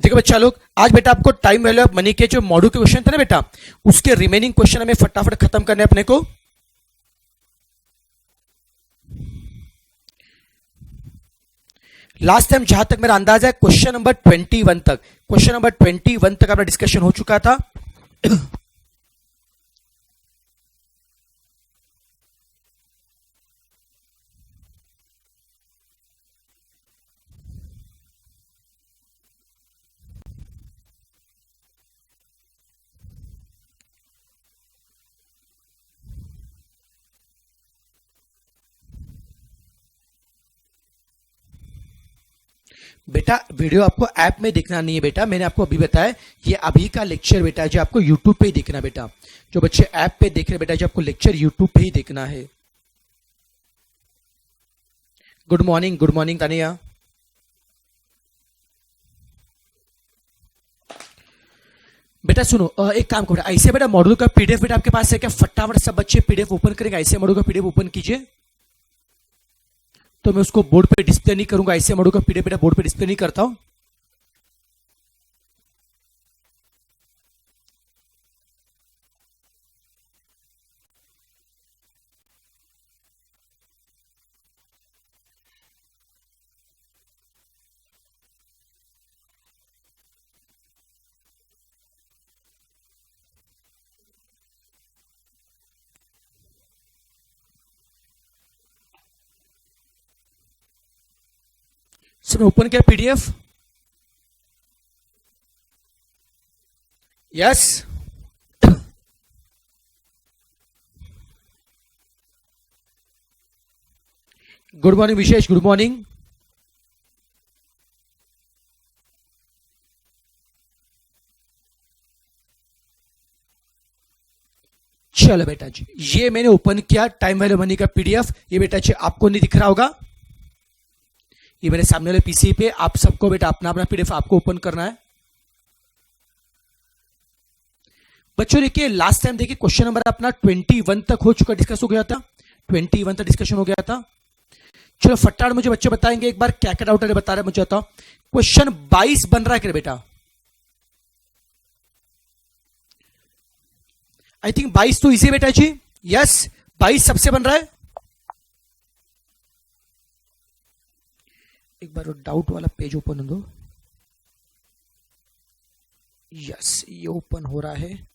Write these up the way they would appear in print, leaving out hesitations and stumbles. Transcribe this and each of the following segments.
देखो बच्चा लोग, आज बेटा आपको टाइम वैल्यू ऑफ मनी के जो मॉड्यूल के क्वेश्चन थे ना बेटा, उसके रिमेनिंग क्वेश्चन हमें फटाफट खत्म करने अपने को। लास्ट टाइम जहां तक मेरा अंदाजा है क्वेश्चन नंबर 21 तक, क्वेश्चन नंबर 21 तक अपना डिस्कशन हो चुका था। बेटा वीडियो आपको ऐप में देखना नहीं है बेटा, मैंने आपको अभी बताया ये अभी का लेक्चर बेटा जो आपको यूट्यूब पे ही देखना बेटा। जो बच्चे ऐप पे देख रहे बेटा, जो आपको लेक्चर यूट्यूब पे ही देखना है। Good morning Tania. बेटा सुनो, एक काम करो ऐसे बेटा, मॉड्यूल का पीडीएफ बेटा आपके पास है क्या? फटाफट सब बच्चे पीडीएफ ओपन करेंगे, ऐसे मॉड्यूल का पीडीएफ ओपन कीजिए। तो मैं उसको बोर्ड पे डिस्प्ले नहीं करूंगा, ऐसे मॉड्यूल का पीडीएफ बेटा बोर्ड पे डिस्प्ले नहीं करता हूं। सबने ओपन किया पीडीएफ? यस। गुड मॉर्निंग विशेष, गुड मॉर्निंग। चलो बेटा जी, ये मैंने ओपन किया टाइम वैल्यू मनी का पीडीएफ। ये बेटा जी आपको नहीं दिख रहा होगा, ये मेरे सामने वाले पीसी पे आप सबको बेटा अपना अपना पीडीएफ आपको ओपन करना है। बच्चों देखिए, लास्ट टाइम देखिए क्वेश्चन नंबर अपना 21 तक हो चुका, डिस्कस हो गया था, 21 तक डिस्कशन हो गया था। चलो फटाफट मुझे बच्चे बताएंगे एक बार क्या क्या डाउट है, बता रहे मुझे बताओ। क्वेश्चन 22 बन रहा है क्या बेटा? आई थिंक 22 तो इजी बेटा जी। यस, 22 सबसे बन रहा है। एक बार डाउट वाला पेज ओपन हो दो। यस, ये ओपन हो रहा है।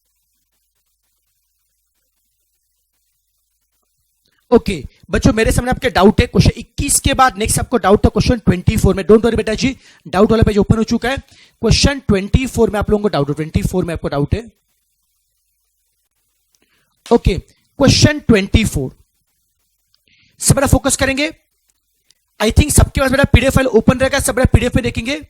ओके बच्चों, मेरे सामने आपके डाउट है क्वेश्चन 21 के बाद नेक्स्ट आपको डाउट था क्वेश्चन 24 में। डोंट वरी बेटा जी, डाउट वाला पेज ओपन हो चुका है। क्वेश्चन 24 में आप लोगों को डाउट है, 24 में आपको डाउट है। ओके, क्वेश्चन 24 सब बड़ा फोकस करेंगे। आई थिंक सबके पास बेटा पीडीएफ फाइल ओपन रहेगा, सब बेटा पीडीएफ में देखेंगे।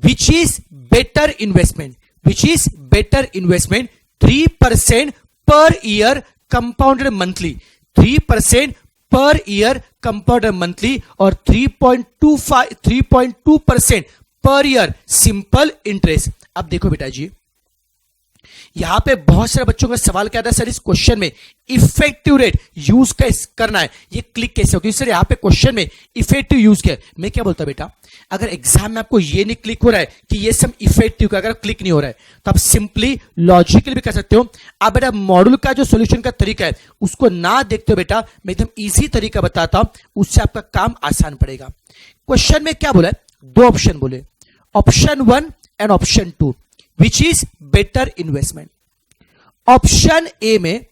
Which is better investment, which is better investment 3% per year compounded monthly, 3% per year compounded monthly और 3.2% पर ईयर सिंपल इंटरेस्ट। अब देखो बेटा जी, यहां पे बहुत सारे बच्चों का सवाल क्या था सर, इस क्वेश्चन में इफेक्टिव रेट यूज कैसे करना है, ये क्लिक कैसे होगी सर? यहां पे क्वेश्चन में इफेक्टिव यूज क्या है? मैं क्या बोलता बेटा, अगर एग्जाम में आपको ये नहीं क्लिक हो रहा है कि ये सब इफेक्टिव का, अगर क्लिक नहीं हो रहा है तो आप सिंपली लॉजिकली भी कर सकते हो। आप बेटा मॉड्यूल का जो सोल्यूशन का तरीका है उसको ना देखते हो बेटा, मैं एकदम इजी तरीका बताता हूं, उससे आपका काम आसान पड़ेगा। क्वेश्चन में क्या बोला है? दो ऑप्शन बोले, option 1 and option 2, which is better investment. Option A में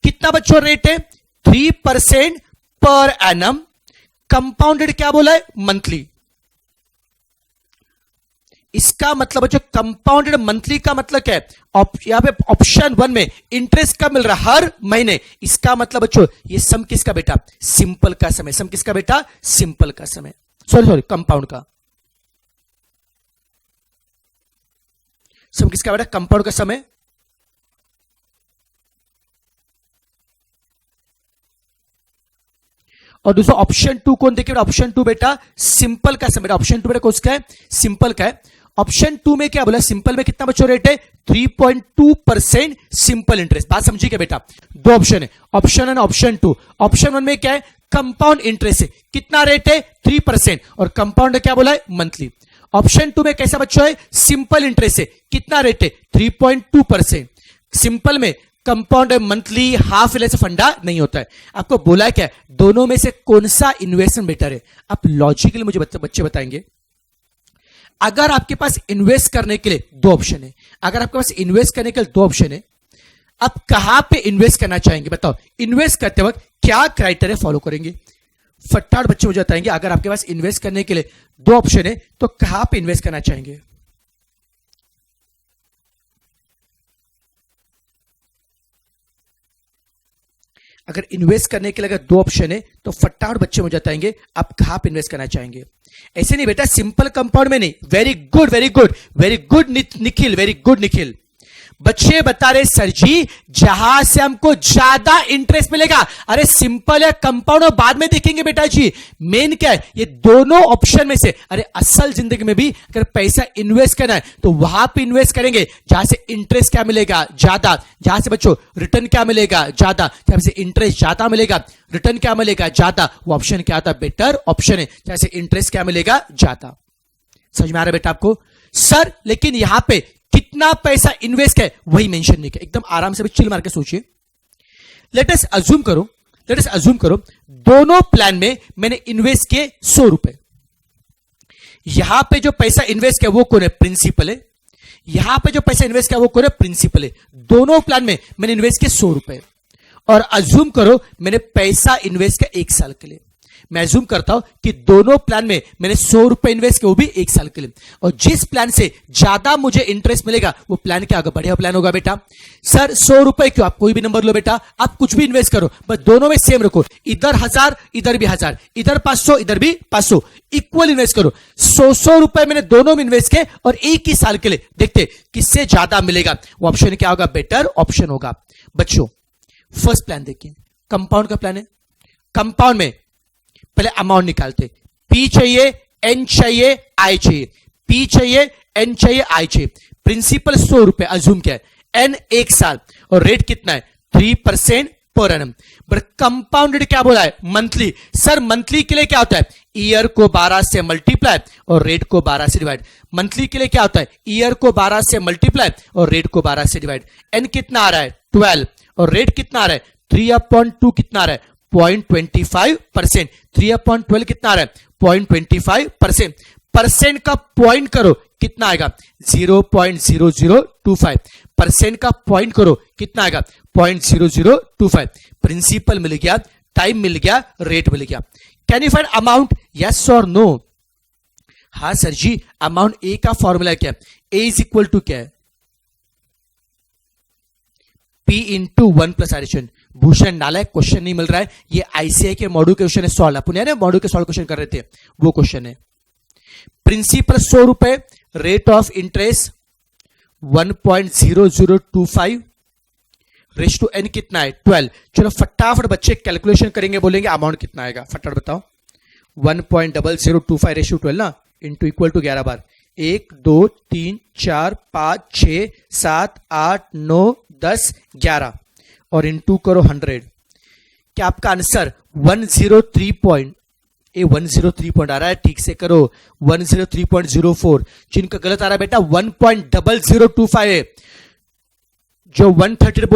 कितना बच्चों रेट है? 3% पर एनम, कंपाउंडेड क्या बोला है? मंथली। इसका मतलब बच्चों कंपाउंडेड मंथली का मतलब क्या है? यहां पे ऑप्शन 1 में इंटरेस्ट का मिल रहा है हर महीने, इसका मतलब बच्चों ये सम किसका बेटा? सिंपल का समय। सम किसका बेटा? सिंपल का समय, सॉरी कंपाउंड का। सम किसका बेटा? कंपाउंड का समय। और दूसरा ऑप्शन 2 कौन देखिए? ऑप्शन 2 बेटा सिंपल का समय। ऑप्शन 2 बेटा कौन सा है? सिंपल का है। ऑप्शन 2 में क्या बोला? सिंपल में कितना बच्चों रेट है? 3.2% सिंपल इंटरेस्ट। बात समझिए क्या बेटा? दो ऑप्शन है, ऑप्शन 1 ऑप्शन 2। ऑप्शन 1 में क्या है? कंपाउंड इंटरेस्ट है, कितना रेट है? 3%, और कंपाउंड क्या बोला है? मंथली। ऑप्शन 2 में कैसा बच्चों है, सिंपल इंटरेस्ट है, कितना रेट है 3.2%। सिंपल में कंपाउंड मंथली हाफ एल फंडा नहीं होता है। आपको बोला क्या है, दोनों में से कौन सा इन्वेस्टमेंट बेटर है, आप लॉजिकली मुझे बच्चे बताएंगे। अगर आपके पास इन्वेस्ट करने के लिए दो ऑप्शन है, अगर आपके पास इन्वेस्ट करने के लिए दो ऑप्शन है, आप कहां पे इन्वेस्ट करना चाहेंगे बताओ। इन्वेस्ट करते वक्त क्या क्राइटेरिया फॉलो करेंगे, फटाफट बच्चे मुझे बताएंगे। अगर आपके पास इन्वेस्ट करने के लिए दो ऑप्शन है तो कहां पे इन्वेस्ट करना चाहेंगे। अगर इन्वेस्ट करने के लिए अगर दो ऑप्शन है तो फटाफट बच्चे मुझे बताएंगे आप कहां पे इन्वेस्ट करना चाहेंगे। ऐसे नहीं बेटा, सिंपल कंपाउंड में नहीं। Very good very good very good Nikhil, very good Nikhil. बच्चे बता रहे सर जी जहां से हमको ज्यादा इंटरेस्ट मिलेगा। अरे सिंपल है, कंपाउंड और बाद में देखेंगे बेटा जी, मेन क्या है, ये दोनों ऑप्शन में से। अरे असल जिंदगी में भी अगर पैसा इन्वेस्ट करना है तो वहां पे इन्वेस्ट करेंगे जहां से इंटरेस्ट क्या मिलेगा ज्यादा, जहां से बच्चों रिटर्न क्या मिलेगा ज्यादा, जहां से इंटरेस्ट ज्यादा मिलेगा रिटर्न क्या मिलेगा ज्यादा, वो ऑप्शन क्या आता है, बेटर ऑप्शन है। जहां से इंटरेस्ट क्या मिलेगा ज्यादा। समझ में आ रहा है बेटा आपको सर? लेकिन यहां पे कितना पैसा इन्वेस्ट है वही मेंशन नहीं किया। एकदम आराम से भी चिल मार के सोचिए। लेट अस अज्यूम करो दोनों प्लान में मैंने इन्वेस्ट किए 100 रुपए। यहां पे जो पैसा इन्वेस्ट किया वो कौन है, प्रिंसिपल है। यहां पे जो पैसा इन्वेस्ट किया वो कौन है, प्रिंसिपल है। दोनों प्लान में मैंने इन्वेस्ट किया 100 रुपए। और अज्यूम करो मैंने पैसा इन्वेस्ट किया 1 साल के लिए। मैं अज्यूम करता हूं कि दोनों प्लान में मैंने 100 रुपए इन्वेस्ट किया, वो भी 1 साल के लिए। और जिस प्लान से ज्यादा मुझे इंटरेस्ट मिलेगा वो प्लान क्या होगा, बढ़िया प्लान होगा बेटा। सर 100 रुपए क्यों, आप कोई भी नंबर लो बेटा, आप कुछ भी इन्वेस्ट करो, बस दोनों में सेम रखो। इधर 1000 इधर भी 1000, इधर 500 इधर भी 500, इक्वल इन्वेस्ट करो। 100 रुपए मैंने दोनों में इन्वेस्ट किए और एक ही साल के लिए देखते किससे ज्यादा मिलेगा, वो ऑप्शन क्या होगा, बेटर ऑप्शन होगा। बच्चों फर्स्ट प्लान देखिए, कंपाउंड का प्लान है। कंपाउंड में पहले अमाउंट निकालते, पी चाहिए एन चाहिए आई चाहिए, पी चाहिए एन चाहिए आई चाहिए। प्रिंसिपल 100 रुपए अज्यूम किया है, एन 1 साल और रेट कितना है 3% पर एनम। बट कंपाउंडेड क्या बोला है, मंथली। सर मंथली के लिए क्या होता है, ईयर को 12 से मल्टीप्लाई और रेट को 12 से डिवाइड। मंथली के लिए क्या होता है, ईयर को 12 से मल्टीप्लाई और रेट को 12 से डिवाइड। एन कितना आ रहा है 12 और रेट कितना आ रहा है 3/2 कितना आ रहा है 0.25%। 3/12 कितना आ रहा है 0.25%। परसेंट का पॉइंट करो कितना आएगा 0.0025। परसेंट का पॉइंट करो कितना आएगा 0.0025। प्रिंसिपल मिल गया, टाइम मिल गया, रेट मिल गया। Can you find amount, yes और नो? हाँ सर जी, अमाउंट ए का फॉर्मूला क्या है, ए इज इक्वल टू क्या है, P इंटू 1 + एडिशन। भूषण नालायक क्वेश्चन नहीं मिल रहा है, ये आईसीआई के मॉड्यूल के क्वेश्चन है सॉल्व। अपन यार मॉड्यूल के सॉल्व क्वेश्चन कर रहे थे, वो क्वेश्चन है। प्रिंसिपल 100 रुपए, rate of interest 1.0025, raise to N कितना है 12। चलो फटाफट बच्चे कैलकुलेशन करेंगे, बोलेंगे अमाउंट कितना आएगा, फटाफट बताओ। 1.0025 रेश टू 12 ना, इंटू इक्वल टू 11 बार, 1 2 3 4 5 6 7 8 9 10 11 और इंटू करो 100। क्या आपका आंसर 103 पॉइंट आ रहा है, ठीक से करो 103.04। जिनका गलत आ रहा है बेटा 1.0025 है। जो 130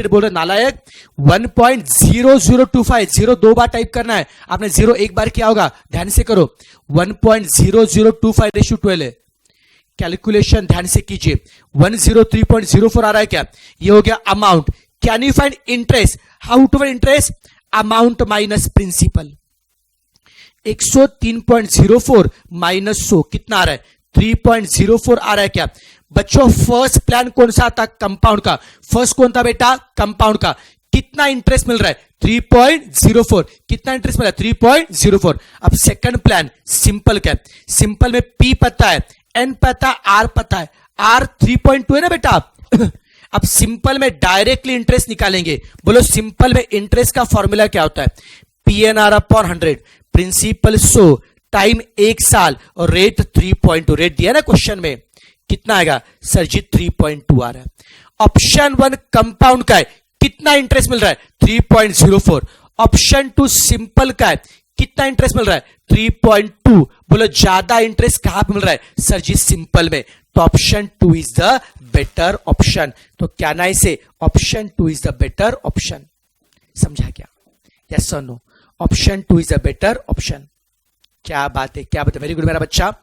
बोल रहे नालायक 1.0025, 0 2 बार टाइप करना है आपने, 0 1 बार किया होगा, ध्यान से करो। 1.0025 रेशो 12 है, कैलकुलेशन ध्यान से कीजिए। 103.04 आ रहा है क्या, ये हो गया amount. Can you find interest, how to find interest, amount minus principal. 103.04 minus 100 कितना आ रहा है 3.04 आ रहा है क्या बच्चों। फर्स्ट प्लान कौन सा था, कंपाउंड का। फर्स्ट कौन था बेटा, कंपाउंड का। कितना इंटरेस्ट मिल रहा है 3.04, कितना इंटरेस्ट मिला 3.04। अब सेकंड प्लान सिंपल क्या है, सिंपल में पी पता है, एन पता है, आर पता है, आर 3.2 है ना बेटा। अब सिंपल में डायरेक्टली इंटरेस्ट निकालेंगे, बोलो सिंपल में इंटरेस्ट का फॉर्मूला क्या होता है, PNR अपॉन 100, प्रिंसिपल 100, टाइम 1 साल और रेट 3.2। रेट दिया ना क्वेश्चन में, कितना आएगा सर जी 3.2 आ रहा है। ऑप्शन 1 कंपाउंड का है, कितना इंटरेस्ट मिल रहा है 3.04। ऑप्शन 2 सिंपल का है, कितना इंटरेस्ट मिल रहा है 3.2। बोलो ज्यादा इंटरेस्ट कहां पे मिल रहा है सर जी सिंपल में, तो option 2 is the better option. तो क्या ना इसे option 2 is the better option. समझा क्या? यस और no? Option 2 is the better option. क्या बात है, क्या बात है, वेरी गुड मेरा बच्चा।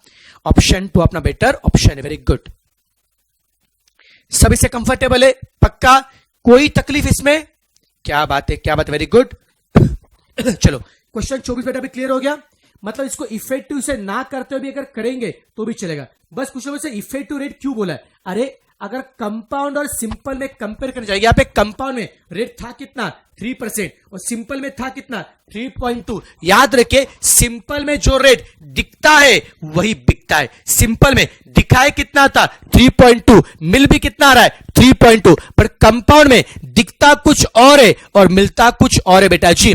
ऑप्शन 2 अपना बेटर ऑप्शन है, वेरी गुड। सभी से कंफर्टेबल है पक्का? कोई तकलीफ इसमें? क्या बात है, क्या बात है, वेरी गुड। चलो क्वेश्चन 24 बेटा भी क्लियर हो गया। मतलब इसको इफेक्टिव से ना करते हुए भी अगर करेंगे तो भी चलेगा। बस कुछ लोगों से इफेक्टिव रेट क्यों बोला है? अरे अगर कंपाउंड और सिंपल में कंपेयर करने जाएगा, यहां पे कंपाउंड में रेट था कितना 3% और सिंपल में था कितना 3.2। याद रखे सिंपल में जो रेट दिखता है वही बिकता है। सिंपल में दिखाए कितना था 3.2, मिल भी कितना आ रहा है 3.2, पर कंपाउंड में दिखता कुछ और है और मिलता कुछ और है बेटा जी।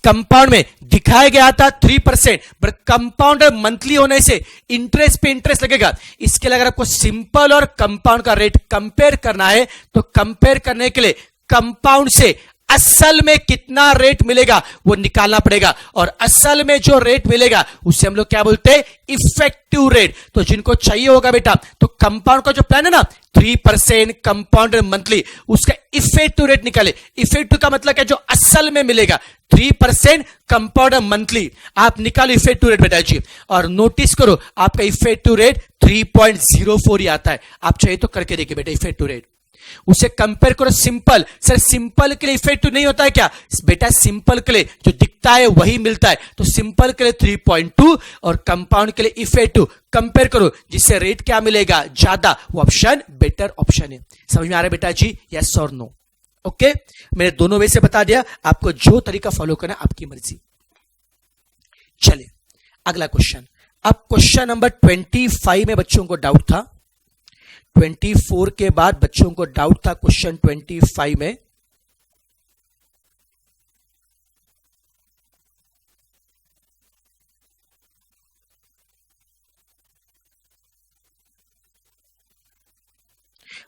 कंपाउंड में दिखाया गया था 3%, पर कंपाउंड मंथली होने से इंटरेस्ट पे इंटरेस्ट लगेगा। इसके लिए अगर आपको सिंपल और कंपाउंड का रेट कंपेयर करना है तो कंपेयर करने के लिए कंपाउंड से असल में कितना रेट मिलेगा वो निकालना पड़ेगा, और असल में जो रेट मिलेगा उसे हम लोग क्या बोलते हैं इफेक्टिव रेट। तो जिनको चाहिए होगा बेटा तो कंपाउंड का जो प्लान है ना 3% कंपाउंड मंथली, उसका इफेक्टिव रेट निकाले। इफेक्टिव का मतलब क्या, जो असल में मिलेगा 3% कंपाउंड मंथली, आप निकालो इफेक्टिव रेट बेटा जी। और नोटिस करो आपका इफेक्टिव रेट 3.04 ही आता है। आप चाहिए तो करके देखिए बेटा इफेक्टिव रेट। उसे कंपेयर करो सिंपल। सर सिंपल के लिए इफेक्टिव नहीं होता है क्या? बेटा सिंपल के लिए जो दिखता है वही मिलता है, तो सिंपल के लिए 3.2 और कंपाउंड के लिए इफेक्टिव कंपेयर करो, जिससे रेट क्या मिलेगा ज्यादा, वो ऑप्शन बेटर ऑप्शन है। समझ में आ रहा है बेटा जी? यस और नो? ओके, मैंने दोनों वे से बता दिया, आपको जो तरीका फॉलो करना आपकी मर्जी। चलिए अगला क्वेश्चन। अब क्वेश्चन नंबर 25 में बच्चों को डाउट था, 24 के बाद बच्चों को डाउट था क्वेश्चन 25 में।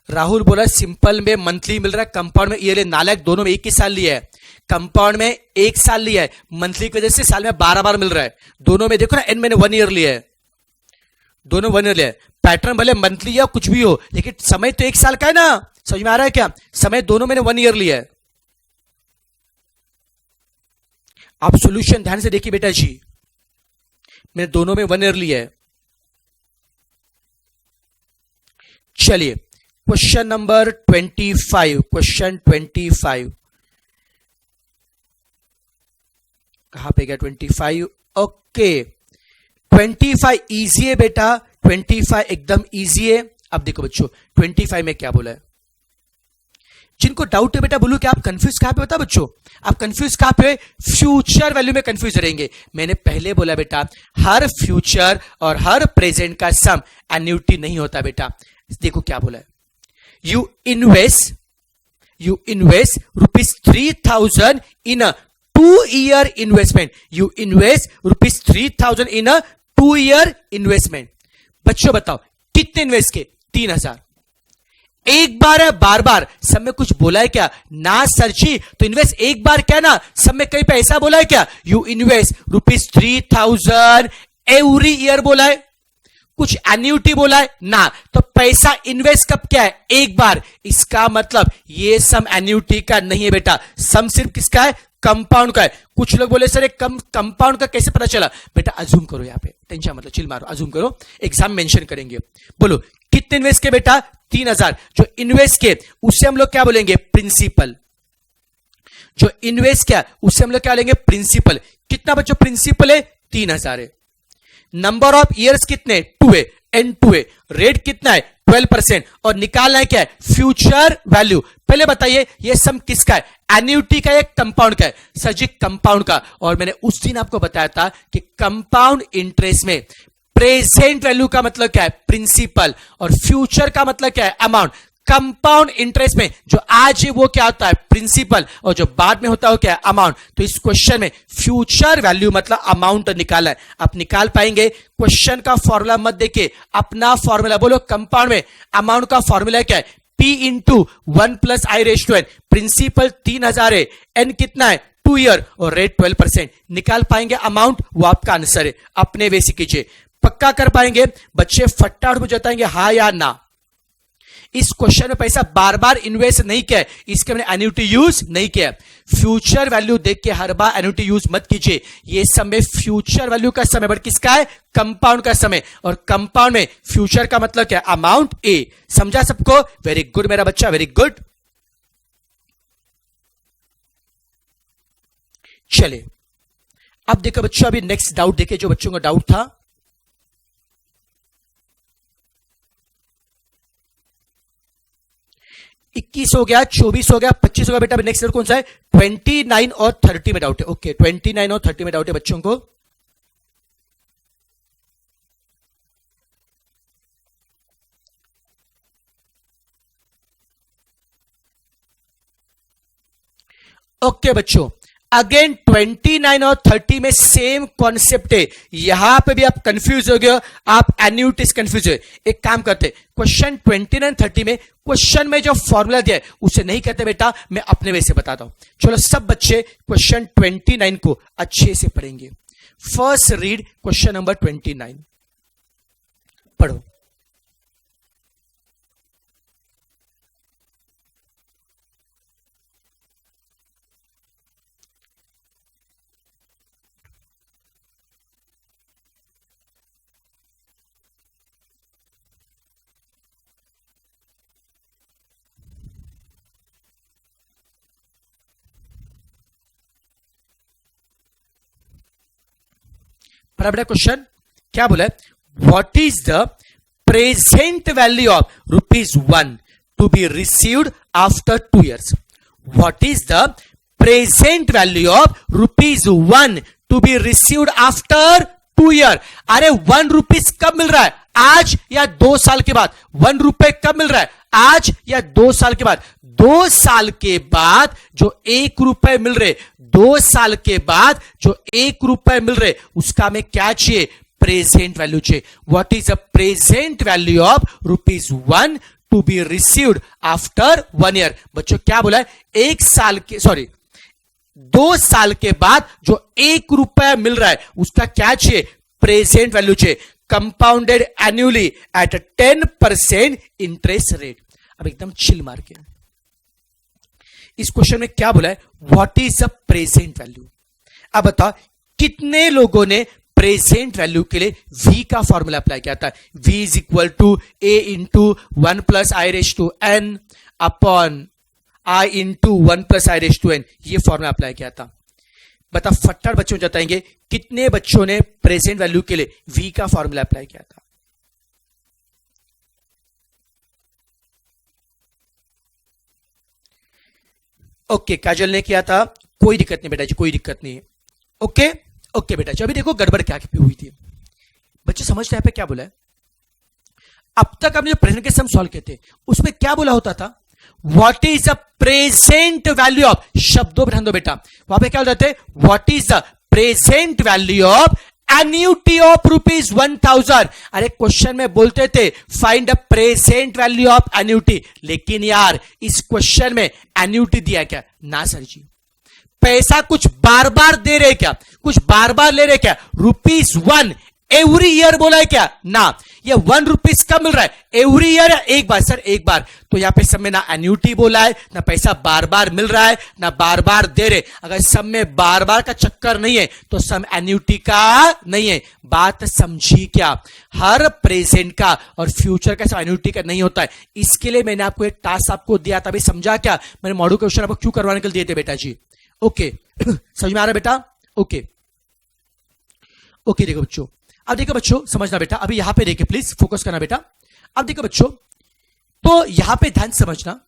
राहुल बोला सिंपल में मंथली मिल रहा है, कंपाउंड में ईयरली। नालायक, दोनों में एक ही साल लिया है। कंपाउंड में एक साल लिया है, मंथली की वजह से साल में 12 बार मिल रहा है। दोनों में देखो ना, एन मैंने 1 ईयर लिया है, दोनों 1 ईयर लिया है। पैटर्न भले मंथली या कुछ भी हो, लेकिन समय तो एक साल का है ना। समझ में आ रहा है क्या? समय दोनों मैंने 1 ईयर लिया है। आप सॉल्यूशन ध्यान से देखिए बेटा जी, मैंने दोनों में 1 ईयर लिया है। चलिए क्वेश्चन नंबर 25, क्वेश्चन 25 कहां पे गया 25? ओके 25 इजी है बेटा, 25 एकदम इजी है। अब देखो बच्चों 25 में क्या बोला है। जिनको डाउट है बेटा बोलूं कि आप कंफ्यूज कहां पे बता बच्चों, आप कंफ्यूज कहां पे? फ्यूचर वैल्यू में कंफ्यूज रहेंगे। मैंने पहले बोला बेटा हर फ्यूचर और हर प्रेजेंट का सम एन्युटी नहीं होता बेटा। देखो क्या बोला है, you invest ₹3,000 in a 2-year investment. You invest ₹3,000 in a 2-year investment. बच्चों बताओ कितने इन्वेस्ट किए? 3,000। एक बार है, बार बार सब में कुछ बोला है क्या? ना सर जी। तो इन्वेस्ट एक बार क्या ना, सब में कहीं पे ऐसा बोला है क्या? यू इन्वेस्ट ₹3,000 एवरी ईयर बोला है? कुछ एन्युटी बोला है ना? तो पैसा इन्वेस्ट कब क्या है? एक बार। इसका मतलब ये सम एन्युटी का नहीं है बेटा, सम सिर्फ किसका है? कंपाउंड का है। कुछ लोग बोले सर कंपाउंड का कैसे पता चला? बेटा अज्यूम करो, यहां पे टेंशन मतलब चिल मारो, अज्यूम करो, एग्जाम मेंशन करेंगे। बोलो कितने इन्वेस्ट के बेटा? 3,000। जो इन्वेस्ट के उसे हम लोग क्या बोलेंगे? प्रिंसिपल। जो इन्वेस्ट क्या उसे हम लोग क्या लेंगे? प्रिंसिपल। कितना बच्चों प्रिंसिपल है? 3,000 है। नंबर ऑफ ईयर्स कितने? 2 है, N2 है। रेट कितना है? 12%। और निकालना है क्या है? Future value. पहले बताइए ये सम किसका है? एन्युटी का है, कंपाउंड का है? सर जी कंपाउंड का। और मैंने उस दिन आपको बताया था कि कंपाउंड इंटरेस्ट में प्रेजेंट वैल्यू का मतलब क्या है? प्रिंसिपल। और फ्यूचर का मतलब क्या है? अमाउंट। कंपाउंड इंटरेस्ट में जो आज है वो क्या होता है? प्रिंसिपल। और जो बाद में होता है वो क्या है? अमाउंट। तो इस क्वेश्चन में फ्यूचर वैल्यू मतलब अमाउंट निकालना है। आप निकाल पाएंगे? क्वेश्चन का फॉर्मूला मत देखिए, अपना फॉर्मूला बोलो। कंपाउंड में अमाउंट का फॉर्मूला क्या है? P × 1 + I⁻n। प्रिंसिपल 3,000 है, एन कितना है? 2 ईयर और रेट 12%। निकाल पाएंगे अमाउंट, वो आपका आंसर है, अपने वे से कीजिए। पक्का कर पाएंगे बच्चे? फटाफट हो जाएंगे हाँ या ना। इस क्वेश्चन में पैसा बार बार इन्वेस्ट नहीं किया है, इसके मैंने एन्युटी यूज नहीं किया। फ्यूचर वैल्यू देख के हर बार एन्युटी यूज मत कीजिए। ये समय फ्यूचर वैल्यू का समय, बट किसका है? कंपाउंड का समय। और कंपाउंड में फ्यूचर का मतलब क्या? अमाउंट ए। समझा सबको? वेरी गुड मेरा बच्चा, वेरी गुड। चलिए अब देखो बच्चों, अभी नेक्स्ट डाउट देखे जो बच्चों का डाउट था। इक्कीस हो गया, 24 हो गया, 25 हो गया। बेटा नेक्स्ट कौन सा है? 29 और 30 में डाउट है। ओके 29 और 30 में डाउट है बच्चों को। ओके बच्चों, अगेन 29 और 30 में सेम कॉन्सेप्ट है। यहां पे भी आप कंफ्यूज हो गए, आप एन्युटीज कंफ्यूज हो। एक काम करते, क्वेश्चन 29 30 में क्वेश्चन में जो फॉर्मूला दिया है उसे नहीं कहते बेटा, मैं अपने वे से बताता हूं। चलो सब बच्चे क्वेश्चन 29 को अच्छे से पढ़ेंगे। फर्स्ट रीड क्वेश्चन नंबर 29, पढ़ो। बराबर क्वेश्चन क्या बोला है? What is the present value of ₹1 to be received after 2 years? What is the present value of ₹1 to be received after 2 year? अरे ₹1 कब मिल रहा है? आज या 2 साल के बाद? ₹1 कब मिल रहा है? आज या 2 साल के बाद? 2 साल के बाद जो ₹1 मिल रहे, 2 साल के बाद जो ₹1 मिल रहे, उसका हमें क्या चाहिए? प्रेजेंट वैल्यू चाहिए। What is the present value of ₹1 to be received after 1 year? बच्चों क्या बोला है? 1 साल के, सॉरी 2 साल के बाद जो ₹1 मिल रहा है उसका क्या चाहिए? प्रेजेंट वैल्यू चाहिए, compounded annually at 10% interest rate. अब एकदम चिल मार के इस क्वेश्चन में क्या बोला है? What is the present value? अब बताओ कितने लोगों ने प्रेजेंट वैल्यू के लिए v का फॉर्मूला अप्लाई किया था? v is equal to a into 1 plus I raise to n upon i into 1 plus I raise to n, ये फॉर्मूला अप्लाई किया था। बता फटाफट बच्चों बताएंगे कितने बच्चों ने प्रेजेंट वैल्यू के लिए v का फॉर्मूला अप्लाई किया था? ओके काजल ने किया था, कोई दिक्कत नहीं बेटा जी, कोई दिक्कत नहीं है। ओके ओके बेटा जी, अभी देखो गड़बड़ क्या हुई थी बच्चे, समझते हैं पे क्या बोला है? अब तक हमने जो प्रेजेंट के सम सॉल्व किए थे उसमें क्या बोला होता था? What is the present value of, शब्दों पर ध्यान दो बेटा, वहां पे क्या होता है? What is the present value of annuity of ₹1000। अरे क्वेश्चन में बोलते थे find the present value of annuity, लेकिन यार इस क्वेश्चन में एन्युटी दिया क्या? ना सर जी, पैसा कुछ बार बार दे रहे क्या? कुछ बार बार ले रहे क्या? ₹1 एवरी ईयर बोला है क्या? ना, ये ₹1 कब मिल रहा है? एवरी ईयर या एक बार? सर एक बार। तो यहां पे सब में ना एन्युटी बोला है, ना पैसा बार बार मिल रहा है, ना बार बार दे रहे। अगर सब में बार बार का चक्कर नहीं है तो सम एन्युटी का नहीं है। बात समझी क्या? हर प्रेजेंट का और फ्यूचर का सब एन्युटी का नहीं होता है। इसके लिए मैंने आपको एक टास्क आपको दिया था, अभी समझा क्या? मैंने मॉड्यूल क्वेश्चन आपको क्यों करवाने के लिए दिए थे बेटा जी? ओके समझ में आ रहा है बेटा? ओके ओके देखो बच्चों, अब देखो बच्चों समझना बेटा, अभी यहां पे देखिए प्लीज फोकस करना बेटा। अब देखो बच्चों, तो यहां पे ध्यान समझना,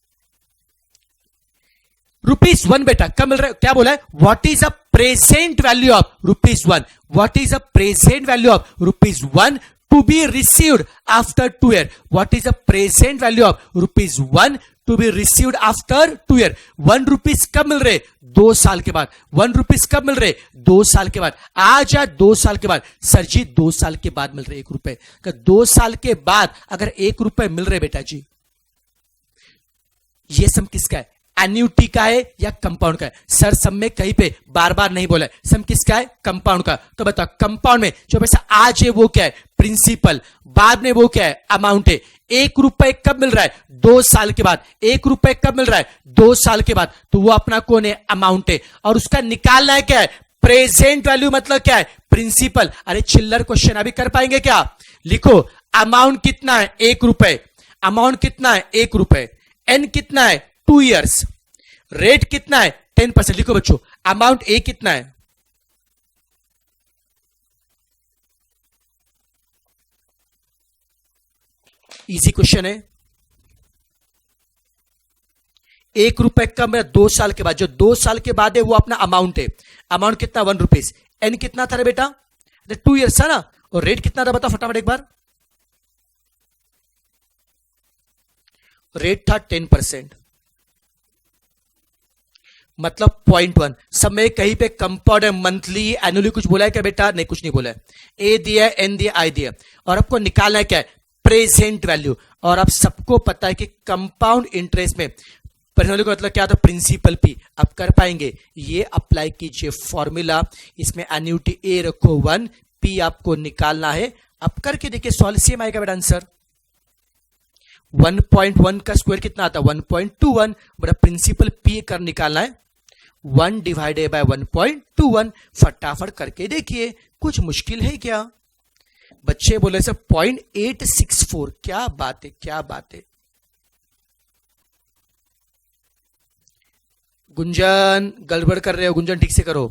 ₹1 बेटा कब मिल रहा है? क्या बोला है? What is the present value of ₹1? What is the present value of ₹1 to be received after 2 year? What is the present value of ₹1 to be received after 2 year? ₹1 कब मिल रहे? 2 साल के बाद। ₹1 कब मिल रहे? 2 साल के बाद। आज या 2 साल के बाद? सर जी 2 साल के बाद मिल रहे ₹1। 2 साल के बाद अगर ₹1 मिल रहे बेटा जी, ये सम किसका है? एन्यूटी का है या कंपाउंड का है? सर सब में कहीं पे बार बार नहीं बोला है, सम किसका है? कंपाउंड का। तो बताओ कंपाउंड में जो पैसा आज है वो क्या है? प्रिंसिपल। बाद में वो क्या है? अमाउंट है। 1 रुपए कब मिल रहा है? 2 साल के बाद। 1 रुपए कब मिल रहा है? 2 साल के बाद। तो वो अपना कौन है? अमाउंट है। और उसका निकालना है क्या है? Present value. मतलब क्या है? प्रिंसिपल। अरे चिल्लर क्वेश्चन अभी कर पाएंगे क्या? लिखो अमाउंट कितना है? 1 रुपए। अमाउंट कितना है? 1 रुपए। एन कितना है? 2 years। रेट कितना है? 10%। लिखो बच्चों अमाउंट ए कितना है? इजी क्वेश्चन है। 1 रुपए का मेरा 2 साल के बाद, जो 2 साल के बाद है वो अपना अमाउंट है। अमाउंट कितना? 1 रुपीज। एन कितना था रे बेटा? 2 years था ना। और रेट कितना था बता फटाफट एक बार। रेट था 10%। मतलब 0.1। सब में कहीं पे कंपाउंड है, मंथली एनुअली कुछ बोला है क्या बेटा? नहीं, कुछ नहीं बोला है। ए दिया है, एन दिया, आई दिया। और आपको निकालना है क्या है? Present value. और आप सबको पता है कि कंपाउंड इंटरेस्ट में प्रेजेंट का मतलब क्या था? Principal P. आप कर पाएंगे? ये अप्लाई कीजिए फॉर्मूला। इसमें एन्यूटी ए रखो 1, पी आपको निकालना है। अब करके देखिए सॉल्व, सेम आएगा बेटा आंसर। 1.1 का स्क्वायर कितना आता है? 1.21। बड़ा प्रिंसिपल पी कर निकालना है। 1 डिवाइडेड बाय 1.21। फटाफट करके देखिए, कुछ मुश्किल है क्या? बच्चे बोले सर 0.864। क्या बात है, क्या बात है। गुंजन गड़बड़ कर रहे हो, गुंजन ठीक से करो।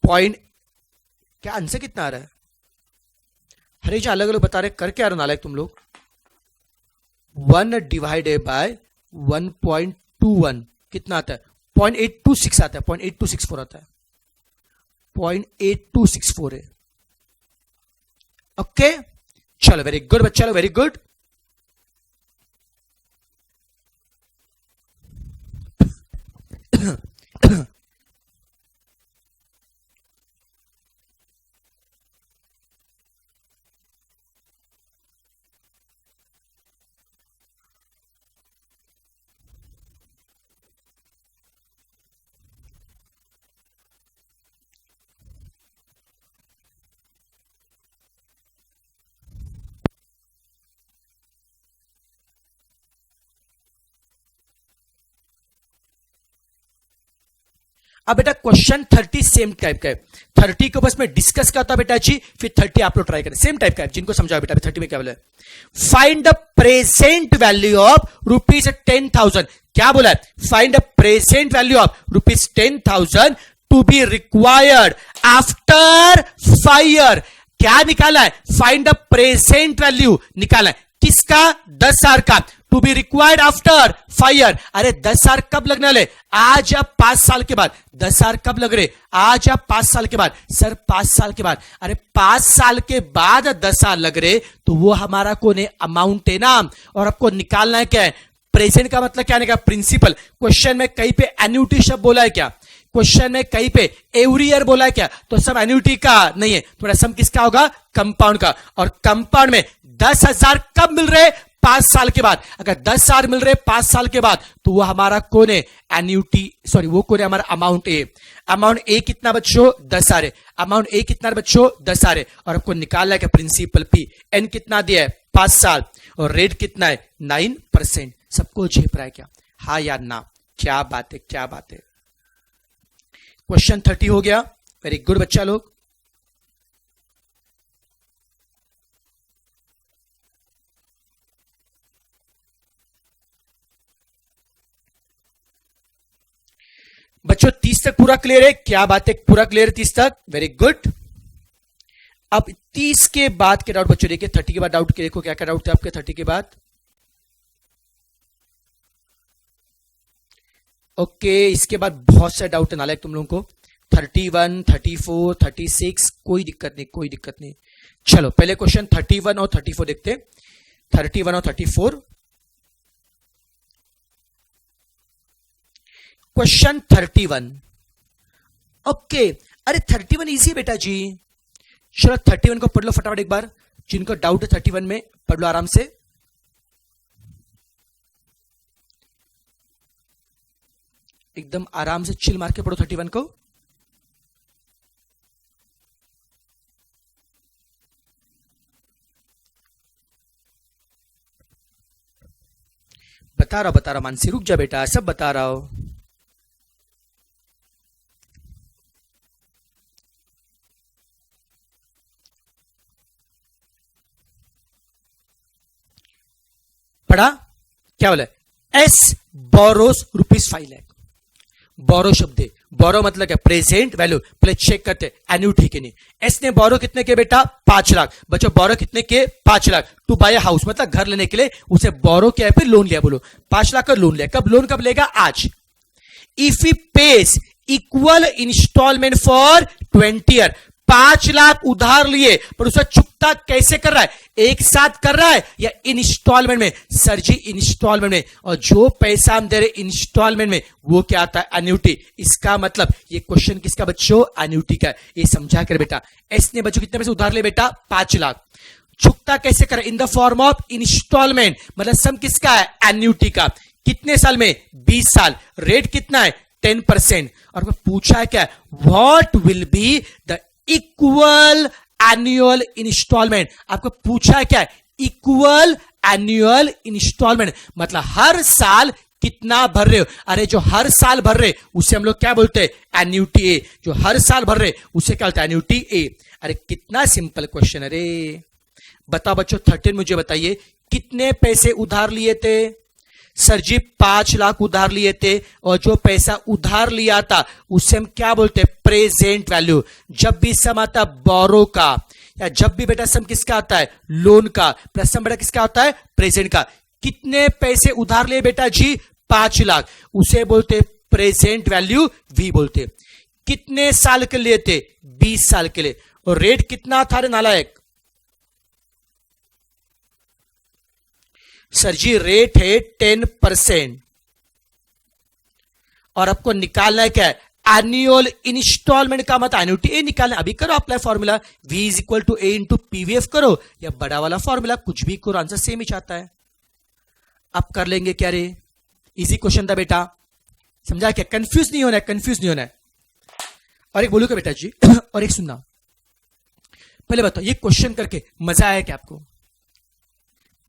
पॉइंट क्या आंसर कितना आ रहा है? हरे जो अलग अलग बता रहे, कर क्या आ रहा नालायक तुम लोग। 1 डिवाइडेड बाय 1.21 कितना आता है? 0.826 आता है। 0.8264 आता है। 0.8264 है। ओके चलो, वेरी गुड बच्चा, वेरी गुड। अब बेटा क्वेश्चन 30 सेम टाइप का है। 30 को बस मैं डिस्कस करता बेटा जी, फिर 30 आप लोग ट्राई करें। सेम टाइप का है, जिनको समझाओ बेटा। 30 में क्या बोला है? Find the present value of ₹10,000। क्या बोला है? Find the present value of ₹10,000 to be required after 5 years। क्या निकाला है? फाइंड द प्रेजेंट वैल्यू निकाला है। किसका? 10,000 का। To be required after 5 years। अरे 10,000 कब लगने वाले? आज या 5 साल के बाद। 10,000 कब लग रहे? आज या 5 साल के बाद। सर 5 साल के बाद। अरे 5 साल के बाद 10,000 लग रहे, तो वो हमारा कौन है? अमाउंट है ना। और आपको निकालना है क्या है? प्रेजेंट का मतलब क्या निकाला? प्रिंसिपल। क्वेश्चन में कहीं पे एन्यूटी शब्द बोला है क्या? क्वेश्चन में कहीं पे एवरी ईयर बोला है क्या? तो सब एन्यूटी का नहीं है, थोड़ा सम किसका होगा? कंपाउंड का। और कंपाउंड में 10,000 कब मिल रहे? 5 साल के बाद। अगर 10,000 मिल रहे 5 साल के बाद, तो वो हमारा कौन है? एन्यूटी, सॉरी वो कौन है? हमारा अमाउंट ए। अमाउंट ए कितना बच्चों? 10,000 है। अमाउंट ए कितना बच्चों? 10,000 है। और आपको निकालना है क्या? Principal P. एन कितना दिया है? 5 साल। और रेट कितना है? 9%। सबको झेप रहा है क्या? हाँ या ना? क्या बात है, क्या बात है। क्वेश्चन 30 हो गया। वेरी गुड बच्चा लोग। बच्चों 30 तक पूरा क्लियर है? क्या बात है, पूरा क्लियर है 30 तक? Very good. अब 30 के बाद के डाउट बच्चों देखिए। 30 के बाद डाउट के देखो, क्या क्या डाउट थे आपके 30 के बाद। ओके इसके बाद बहुत सारे डाउट है नालायक तुम लोगों को। 31, 34, 36, कोई दिक्कत नहीं, कोई दिक्कत नहीं। चलो पहले क्वेश्चन 31 और 34 देखते हैं। 31 और 34। क्वेश्चन 31। ओके अरे 31 इजी है बेटा जी। चलो 31 को पढ़ लो फटाफट एक बार। जिनको डाउट है 31 में पढ़ लो आराम से। एकदम आराम से चिल मार के पढ़ो 31 को। बता रहा हूं मानसी, रुक जा बेटा, सब बता रहा हूं। पढ़ा क्या बोला? S borrows ₹5 lakh. बोरो शब्द है, बोरो मतलब क्या? Present value. पहले चेक करते एन्यूटी के नहीं। एस ने बोरो कितने के बेटा? 5 लाख। बच्चों बोरो कितने के? 5 लाख टू बाय हाउस, मतलब घर लेने के लिए उसे बोरो किया, फिर लोन लिया। बोलो 5 लाख का लोन लिया। कब लोन कब लेगा? आज। If he pays equal installment for 20 year, 5 lakh उधार लिए पर उसे चुकता कैसे कर रहा है? एक साथ कर रहा है या इंस्टॉलमेंट में? सर जी इंस्टॉलमेंट में। और जो पैसा हम दे रहे इंस्टॉलमेंट में वो क्या आता है? एन्युटी। इसका मतलब ये क्वेश्चन किसका बच्चों? एन्युटी का। ये समझा कर बेटा। एस ने बच्चों कितने पैसे उधार लिए बेटा? 5 लाख। चुकता कैसे कर? In the form of installment, मतलब सम किसका है? एन्युटी का। कितने साल में? 20 साल। रेट कितना है? 10%। और पूछा है क्या? What will be the equal annual installment. आपको पूछा है क्या? इक्वल एनुअल इंस्टॉलमेंट, मतलब हर साल कितना भर रहे हो। अरे जो हर साल भर रहे उसे हम लोग क्या बोलते हैं? एन्युटी ए। जो हर साल भर रहे उसे क्या बोलते हैं? एन्युटी ए। अरे कितना सिंपल क्वेश्चन। अरे बताओ बच्चों 13 मुझे बताइए, कितने पैसे उधार लिए थे? सर जी 5 लाख उधार लिए थे, और जो पैसा उधार लिया था उसे हम क्या बोलते हैं? Present value. जब भी सम आता बोरो का, या जब भी बेटा सम किसका आता है? लोन का, प्लस सम बेटा किसका होता है? प्रेजेंट का। कितने पैसे उधार लिए बेटा जी? 5 लाख। उसे बोलते प्रेजेंट वैल्यू, वी बोलते। कितने साल के लिए थे? 20 साल के लिए। और रेट कितना था रे नालायक? सर जी रेट है 10%। और आपको निकालना है क्या है? एनुअल इंस्टॉलमेंट का, मतलब एन्युटी ए निकालना। अभी करो apply formula, V is equal to A into PVF करो, या बड़ा वाला फॉर्मूला कुछ भी करो, आंसर सेम ही चाहता है। अब कर लेंगे क्या रे? इजी क्वेश्चन था बेटा, समझा क्या? कंफ्यूज नहीं होना है, कंफ्यूज नहीं होना है। और एक बोलूगा बेटा जी और एक सुनना। पहले बताओ ये क्वेश्चन करके मजा आया क्या आपको?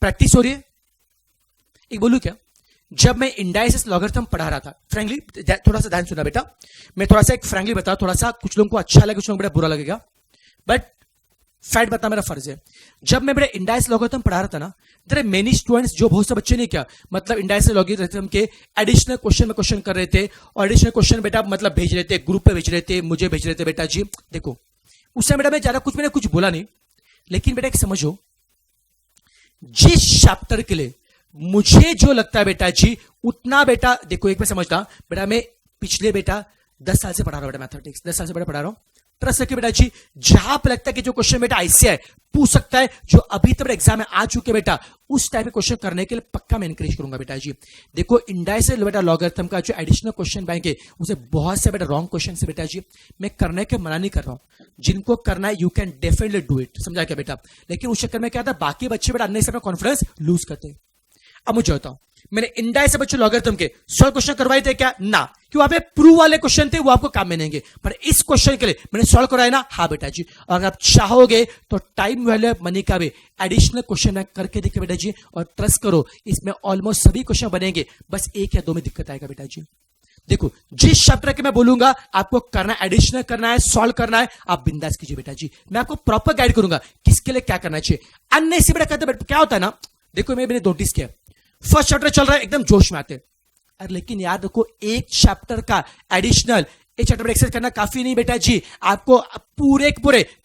प्रैक्टिस हो रही है? एक बोलू क्या, जब मैं इंडाइसिस लॉगरिथम पढ़ा रहा था, फ्रैंकली थोड़ा सा ध्यान सुना बेटा, मैं थोड़ा सा एक फ्रैंकली बता, थोड़ा सा कुछ लोगों को अच्छा लगे, कुछ लोगों को बड़ा बुरा लगेगा, बट फैक्ट बता मेरा फर्ज है। जब मैं मेरे इंडाइसिस लॉगरिथम पढ़ा रहा था ना, तेरे मेनी स्टूडेंट्स, जो बहुत से बच्चे ने क्या मतलब इंडाइसिस लॉगरिथम के एडिशनल क्वेश्चन में क्वेश्चन कर रहे थे, और एडिशनल क्वेश्चन बेटा मतलब भेज रहे थे, ग्रुप पे भेज रहे थे, मुझे भेज रहे थे। बेटा जी देखो उस समय बेटा मैं ज्यादा कुछ, मैंने कुछ बोला नहीं, लेकिन बेटा एक समझो, जिस चैप्टर के लिए मुझे जो लगता है बेटा जी उतना बेटा, देखो एक मैं समझता बेटा, मैं पिछले बेटा 10 साल से पढ़ा रहा हूं बेटा मैथमेटिक्स, 10 साल से बेटा पढ़ा रहा हूं। ट्रस्ट रखिए बेटा जी, जहां पर लगता है कि जो क्वेश्चन बेटा ऐसे है पूछ सकता है, जो अभी तक एग्जाम में आ चुके बेटा, उस टाइप के क्वेश्चन करने के लिए पक्का मैं एनकरेज करूंगा बेटा जी। देखो इंडाइसिस बेटा लॉगरिथम का जो एडिशनल क्वेश्चन बैंक है, उसे बहुत से बेटा रॉन्ग क्वेश्चन से बेटा जी मैं करने के मना नहीं कर रहा हूं, जिनको करना है you can definitely do it, समझा क्या बेटा। लेकिन उस चक्कर में क्या था, बाकी बच्चे बेटा अन्य से कॉन्फिडेंस लूज करते हैं। अब मुझे बताओ, मैंने इंडाइसिस बच्चों लॉगरिथम के 100 क्वेश्चन करवाए थे क्या? ना, क्यों? वहां पे प्रूव वाले क्वेश्चन थे, वो आपको काम में नहीं आएंगे, पर इस क्वेश्चन के लिए मैंने सॉल्व कराया ना। हाँ बेटा जी, और अगर आप चाहोगे तो टाइम वैल्यू मनी का भी एडिशनल क्वेश्चन करके देखिए बेटा जी, और ट्रस्ट करो इसमें ऑलमोस्ट सभी क्वेश्चन बनेंगे, बस एक या दो में दिक्कत आएगा बेटा जी। देखो जिस चैप्टर के मैं बोलूंगा आपको करना है, एडिशनल करना है, सॉल्व करना है, आप बिंदास कीजिए बेटा जी, मैं आपको प्रॉपर गाइड करूंगा किसके लिए क्या करना चाहिए। अन्य से बेटा कहते क्या होता है ना, देखो मैंने नोटिस किया, फर्स्ट चैप्टर चल रहा है एकदम जोश में आते, अरे लेकिन याद रखो एक चैप्टर का एडिशनल एक चैप्टर में एक्सरसाइज करना काफी नहीं बेटा जी, आपको पूरे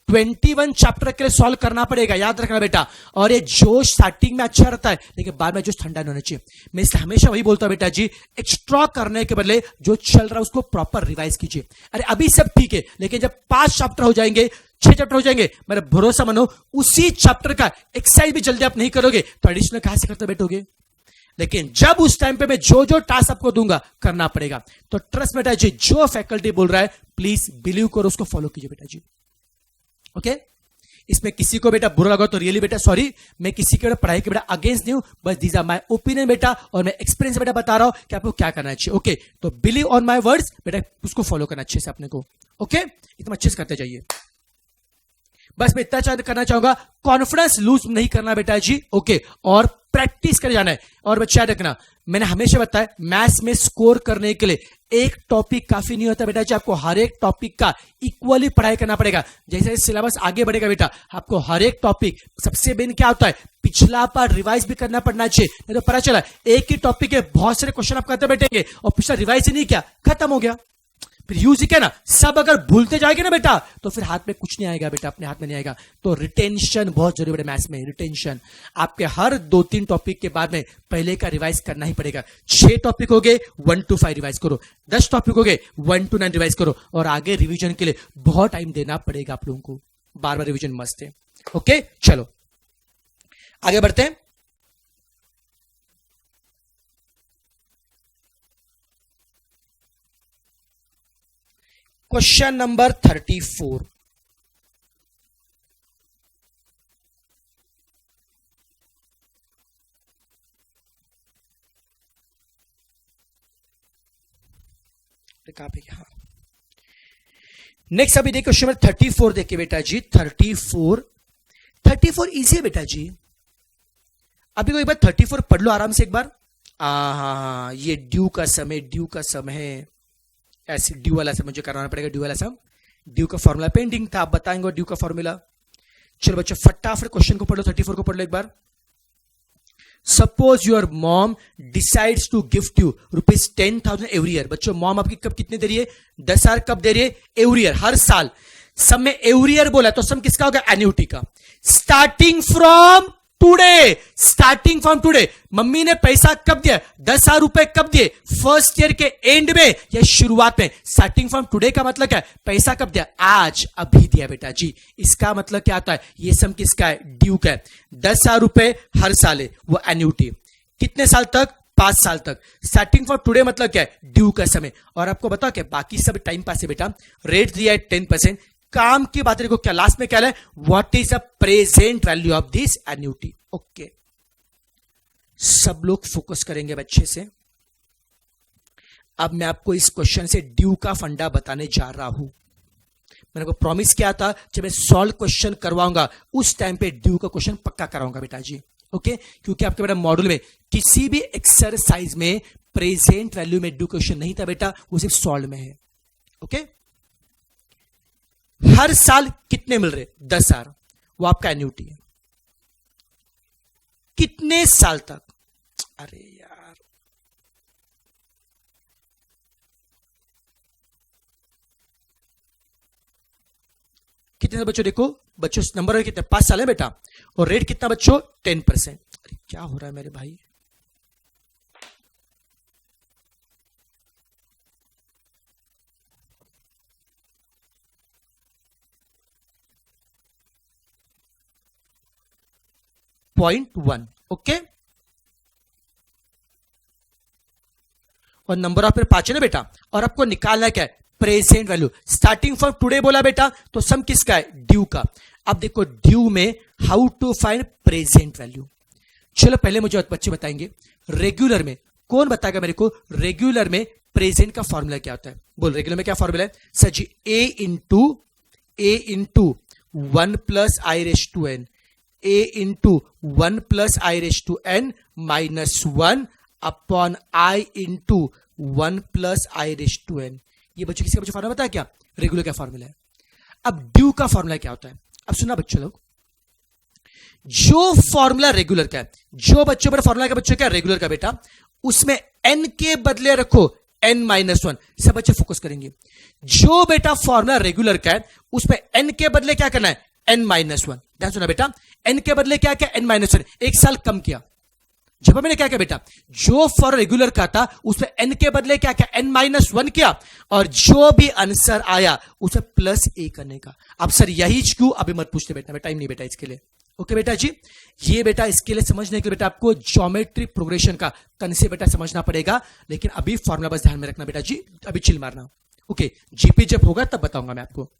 21 चैप्टर के लिए सॉल्व करना पड़ेगा, याद रखना बेटा। और ये जोश स्टार्टिंग में अच्छा रहता है, लेकिन बाद में जोश ठंडा नहीं होना चाहिए। मैं इसलिए हमेशा वही बोलता हूं बेटा जी, एक्स्ट्रा करने के बदले जो चल रहा है उसको प्रॉपर रिवाइज कीजिए। अरे अभी सब ठीक है, लेकिन जब 5 चैप्टर हो जाएंगे, 6 चैप्टर हो जाएंगे, मेरा भरोसा मानो उसी चैप्टर का एक्सरसाइज भी जल्दी आप नहीं करोगे तो एडिशनल कहां से करते बैठोगे। लेकिन जब उस टाइम पे मैं जो जो टास्क आपको दूंगा करना पड़ेगा, तो ट्रस्ट बेटा जी, जो फैकल्टी बोल रहा है प्लीज बिलीव करो, उसको फॉलो कीजिए बेटा जी। ओके, इसमें किसी को बेटा बुरा लगा तो रियली बेटा सॉरी, मैं किसी के बेटा पढ़ाई के बेटा अगेंस्ट नहीं हूं, बस दीज आर माय ओपिनियन बेटा, और मैं एक्सपीरियंस बेटा बता रहा हूं कि आपको क्या करना चाहिए। ओके, तो बिलीव ऑन माय वर्ड्स बेटा, उसको फॉलो करना अच्छे से अपने को। ओके, इतना अच्छे से करते जाइए। बस मैं इतना करना चाहूंगा, कॉन्फिडेंस लूज नहीं करना बेटा जी। ओके, और प्रैक्टिस कर जाना है। और बच्चा याद रखना, मैंने हमेशा बताया मैथ्स में स्कोर करने के लिए एक टॉपिक काफी नहीं होता बेटा जी, आपको हर एक टॉपिक का इक्वली पढ़ाई करना पड़ेगा। जैसे सिलेबस आगे बढ़ेगा बेटा, आपको हर एक टॉपिक, सबसे मेन क्या होता है, पिछला पार्ट रिवाइज भी करना पड़ना चाहिए। नहीं तो पता चला एक ही टॉपिक के बहुत सारे क्वेश्चन आप करते बैठेंगे और पिछला रिवाइज ही नहीं किया, खत्म हो गया। फिर यूज ही क्या ना, सब अगर भूलते जाएंगे ना बेटा तो फिर हाथ में कुछ नहीं आएगा बेटा, अपने हाथ में नहीं आएगा। तो रिटेंशन बहुत जरूरी है मैथ्स में, रिटेंशन। आपके हर 2-3 टॉपिक के बाद में पहले का रिवाइज करना ही पड़ेगा। 6 टॉपिक हो गए 1 to 5 रिवाइज करो, 10 टॉपिक हो गए 1 to 9 रिवाइज करो, और आगे रिवीजन के लिए बहुत टाइम देना पड़ेगा आप लोगों को, बार बार रिवीजन मस्त है। ओके, चलो आगे बढ़ते हैं। Question number 34। कहां पे, हाँ नेक्स्ट अभी देखिए क्वेश्चन नंबर 34 देखिए बेटा जी। 34 इजी है बेटा जी। अभी को एक बार 34 पढ़ लो आराम से एक बार। हाँ, ये ड्यू का समय, ड्यू का समय है, ऐसे ड्यू वाला सब मुझे कराना पड़ेगा। ड्यू वाला सब, ड्यू का फॉर्मूला पेंडिंग था, आप बताएंगे ड्यू का फॉर्मूला। चलो बच्चों फटाफट क्वेश्चन को पढ़ लो, 34 को पढ़ लो एक बार। Suppose your mom decides to gift you ₹10,000 every year. बच्चों मॉम आपकी कब कितने दे रही है, 10,000 कब दे रही है, एवरी ईयर, हर साल। सम में एवरी ईयर बोला तो सम किसका होगा, एन्युटी का। Starting from today, starting from today. Mummy ने पैसा कब दिया, 10,000 रुपए कब दिए, फर्स्ट ईयर के एंड में या शुरुआत में। स्टार्टिंग फ्रॉम टुडे का मतलब क्या है, पैसा कब दिया, आज, अभी दिया बेटा जी। इसका मतलब क्या आता है, ये सम किसका है, ड्यू का है। 10,000 रुपए हर साल है, वो एन्युटी। कितने साल तक, 5 साल तक। स्टार्टिंग फ्रॉम टुडे मतलब क्या है, ड्यू का समय। और आपको बताओ क्या बाकी सब टाइम पास है बेटा। रेट दिया है 10%। काम की बात देखो क्या लास्ट में क्या है, what is the present value of this annuity. Okay, सब लोग फोकस करेंगे बच्चे से। अब मैं आपको इस क्वेश्चन से ड्यू का फंडा बताने जा रहा हूं। मैंने को प्रॉमिस किया था जब मैं सॉल्व क्वेश्चन करवाऊंगा उस टाइम पे ड्यू का क्वेश्चन पक्का कराऊंगा बेटा जी। ओके, क्योंकि आपके बेटा मॉड्यूल में किसी भी एक्सरसाइज में प्रेजेंट वैल्यू में ड्यू क्वेश्चन नहीं था बेटा, वो सिर्फ सॉल्व में है। ओके, हर साल कितने मिल रहे, 10,000, वो आपका एन्युटी है। कितने साल तक, अरे यार कितने साल बच्चों, देखो बच्चों नंबर कितने, 5 साल है बेटा, और रेट कितना बच्चों, 10%। अरे क्या हो रहा है मेरे भाई, .1। ओके, और नंबर ऑफ 5 है ना बेटा, और आपको निकालना क्या है, present value. Starting from today बोला बेटा तो सम किसका है, ड्यू का। अब देखो ड्यू में how to find present value. चलो पहले मुझे बच्चे बताएंगे रेगुलर में, कौन बताएगा मेरे को, रेगुलर में प्रेजेंट का फॉर्मूला क्या होता है। बोल रेगुलर में क्या फॉर्मूला है, sir ji A into 1 + i⁻n, a into 1 + i⁻n -1 upon i into 1 + i⁻n। ये बच्चों किसी का बच्चों फॉर्मूला बताया क्या, रेगुलर का फॉर्मूला है। अब ड्यू का फॉर्मूला क्या होता है, अब सुना बच्चों लोग, जो फॉर्मूला रेगुलर का है, जो बच्चों पर फॉर्मूला का बच्चों क्या रेगुलर का बेटा, उसमें n के बदले रखो n -1। सब बच्चे फोकस करेंगे। जो बेटा फॉर्मूला रेगुलर का है उसमें n के बदले क्या करना है, n -1। ध्यान सुना बेटा, n के बदले क्या क्या, n -1, एक साल कम किया। जब मैंने क्या किया बेटा, जो फॉर रेगुलर का था उसमें n के बदले क्या क्या, n -1 किया, और जो भी आंसर आया उसे +a करने का। अब सर यही क्यों, अभी मत पूछते बेटा, टाइम नहीं बेटा इसके लिए। ओके बेटा जी, ये बेटा इसके लिए समझने के लिए बेटा आपको ज्योमेट्री प्रोग्रेशन का कंसेप्ट बेटा समझना पड़ेगा। लेकिन अभी फॉर्मूला बस ध्यान में रखना बेटा जी, अभी चिल मारना। ओके, जीपी जब होगा तब बताऊंगा मैं आपको।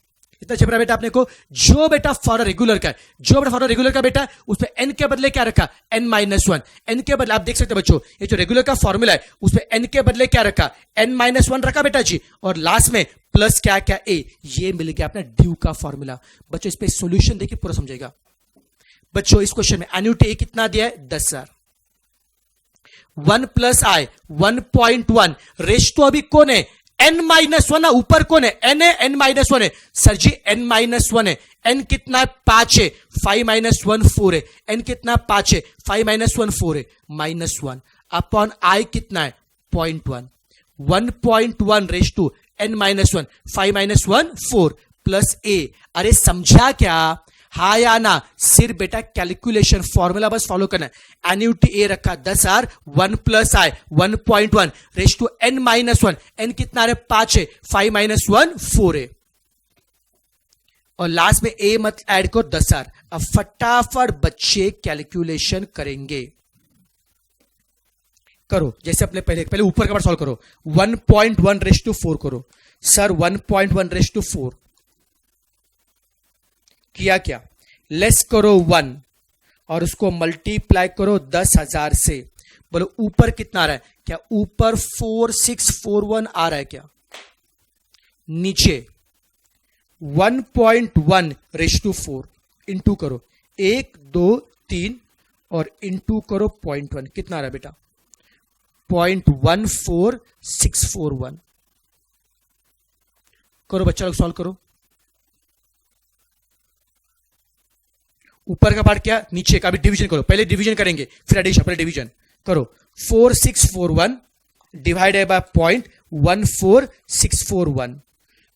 इतना छपरा बेटा आपने को, जो बेटा फॉर रेगुलर का है, जो बेटा फॉर रेगुलर का बेटा उसपे एन के बदले क्या रखा, n-1, एन के बदले आप देख सकते हैं बच्चों, ये जो रेगुलर का फॉर्मूला है उसपे एन के बदले क्या रखा, n-1 रखा बेटा जी, और लास्ट में प्लस क्या क्या ए, ये मिल गया अपना ड्यू का फॉर्मूला। बच्चों इस पे सॉल्यूशन देखिए पूरा समझेगा। बच्चों इस क्वेश्चन में एन्युटी ए कितना दिया है, 10,000, 1 प्लस आई 1.1, रेश तो अभी कौन है, n-1 ना, ऊपर कौन है, n है, n-1 है, सर जी n-1 है, n कितना है, 5 है, 5 - 1 4 है, n कितना 5 है, 5 - 1 4 है, -1 अपॉन i कितना है 0.1, 1.1 raise to n-1, 5 - 1 4 plus a। अरे समझा क्या, हा या ना, सिर्फ बेटा कैलकुलेशन फॉर्मूला बस फॉलो करना है। एन्युटी ए रखा 10,000, 1 plus I 1.1 raise to n-1, n कितना है 5 है, 5 - 1 4 है, और लास्ट में ए मत ऐड करो 10,000। अब फटाफट बच्चे कैलकुलेशन करेंगे, करो जैसे अपने पहले ऊपर का पार्ट सॉल्व करो, 1.1 रेश टू 4 करो सर, 1.1 रेश टू 4 किया क्या, लेस करो 1 और उसको मल्टीप्लाई करो 10,000 से, बोलो ऊपर कितना आ रहा है, क्या ऊपर 4641 आ रहा है क्या, नीचे 1.1 रेश टू 4 इंटू करो 1 2 3 और इंटू करो 0.1, कितना आ रहा है बेटा 0.14641। करो बच्चा लोग सॉल्व करो, ऊपर का पार्ट क्या, नीचे का, अभी डिवीजन करो, पहले डिवीजन करेंगे फिर एडिशन, पहले डिवीजन करो, 4641 डिवाइडेड बाय 0.14641,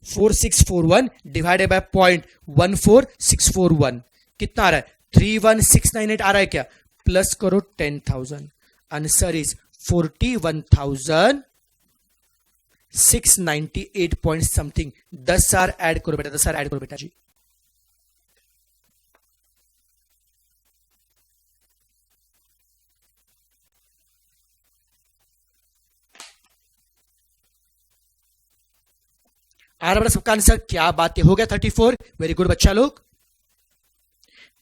4641 डिवाइडेड बाय 0.14641 कितना आ रहा है, 31698 आ रहा है क्या, प्लस करो 10,000, answer is 41,698 point something. 10,000 add करो बेटा, 10,000 ऐड करो बेटा जी। आ रहा बेटा सबका आंसर, क्या बात है, हो गया 34, वेरी गुड बच्चा लोग।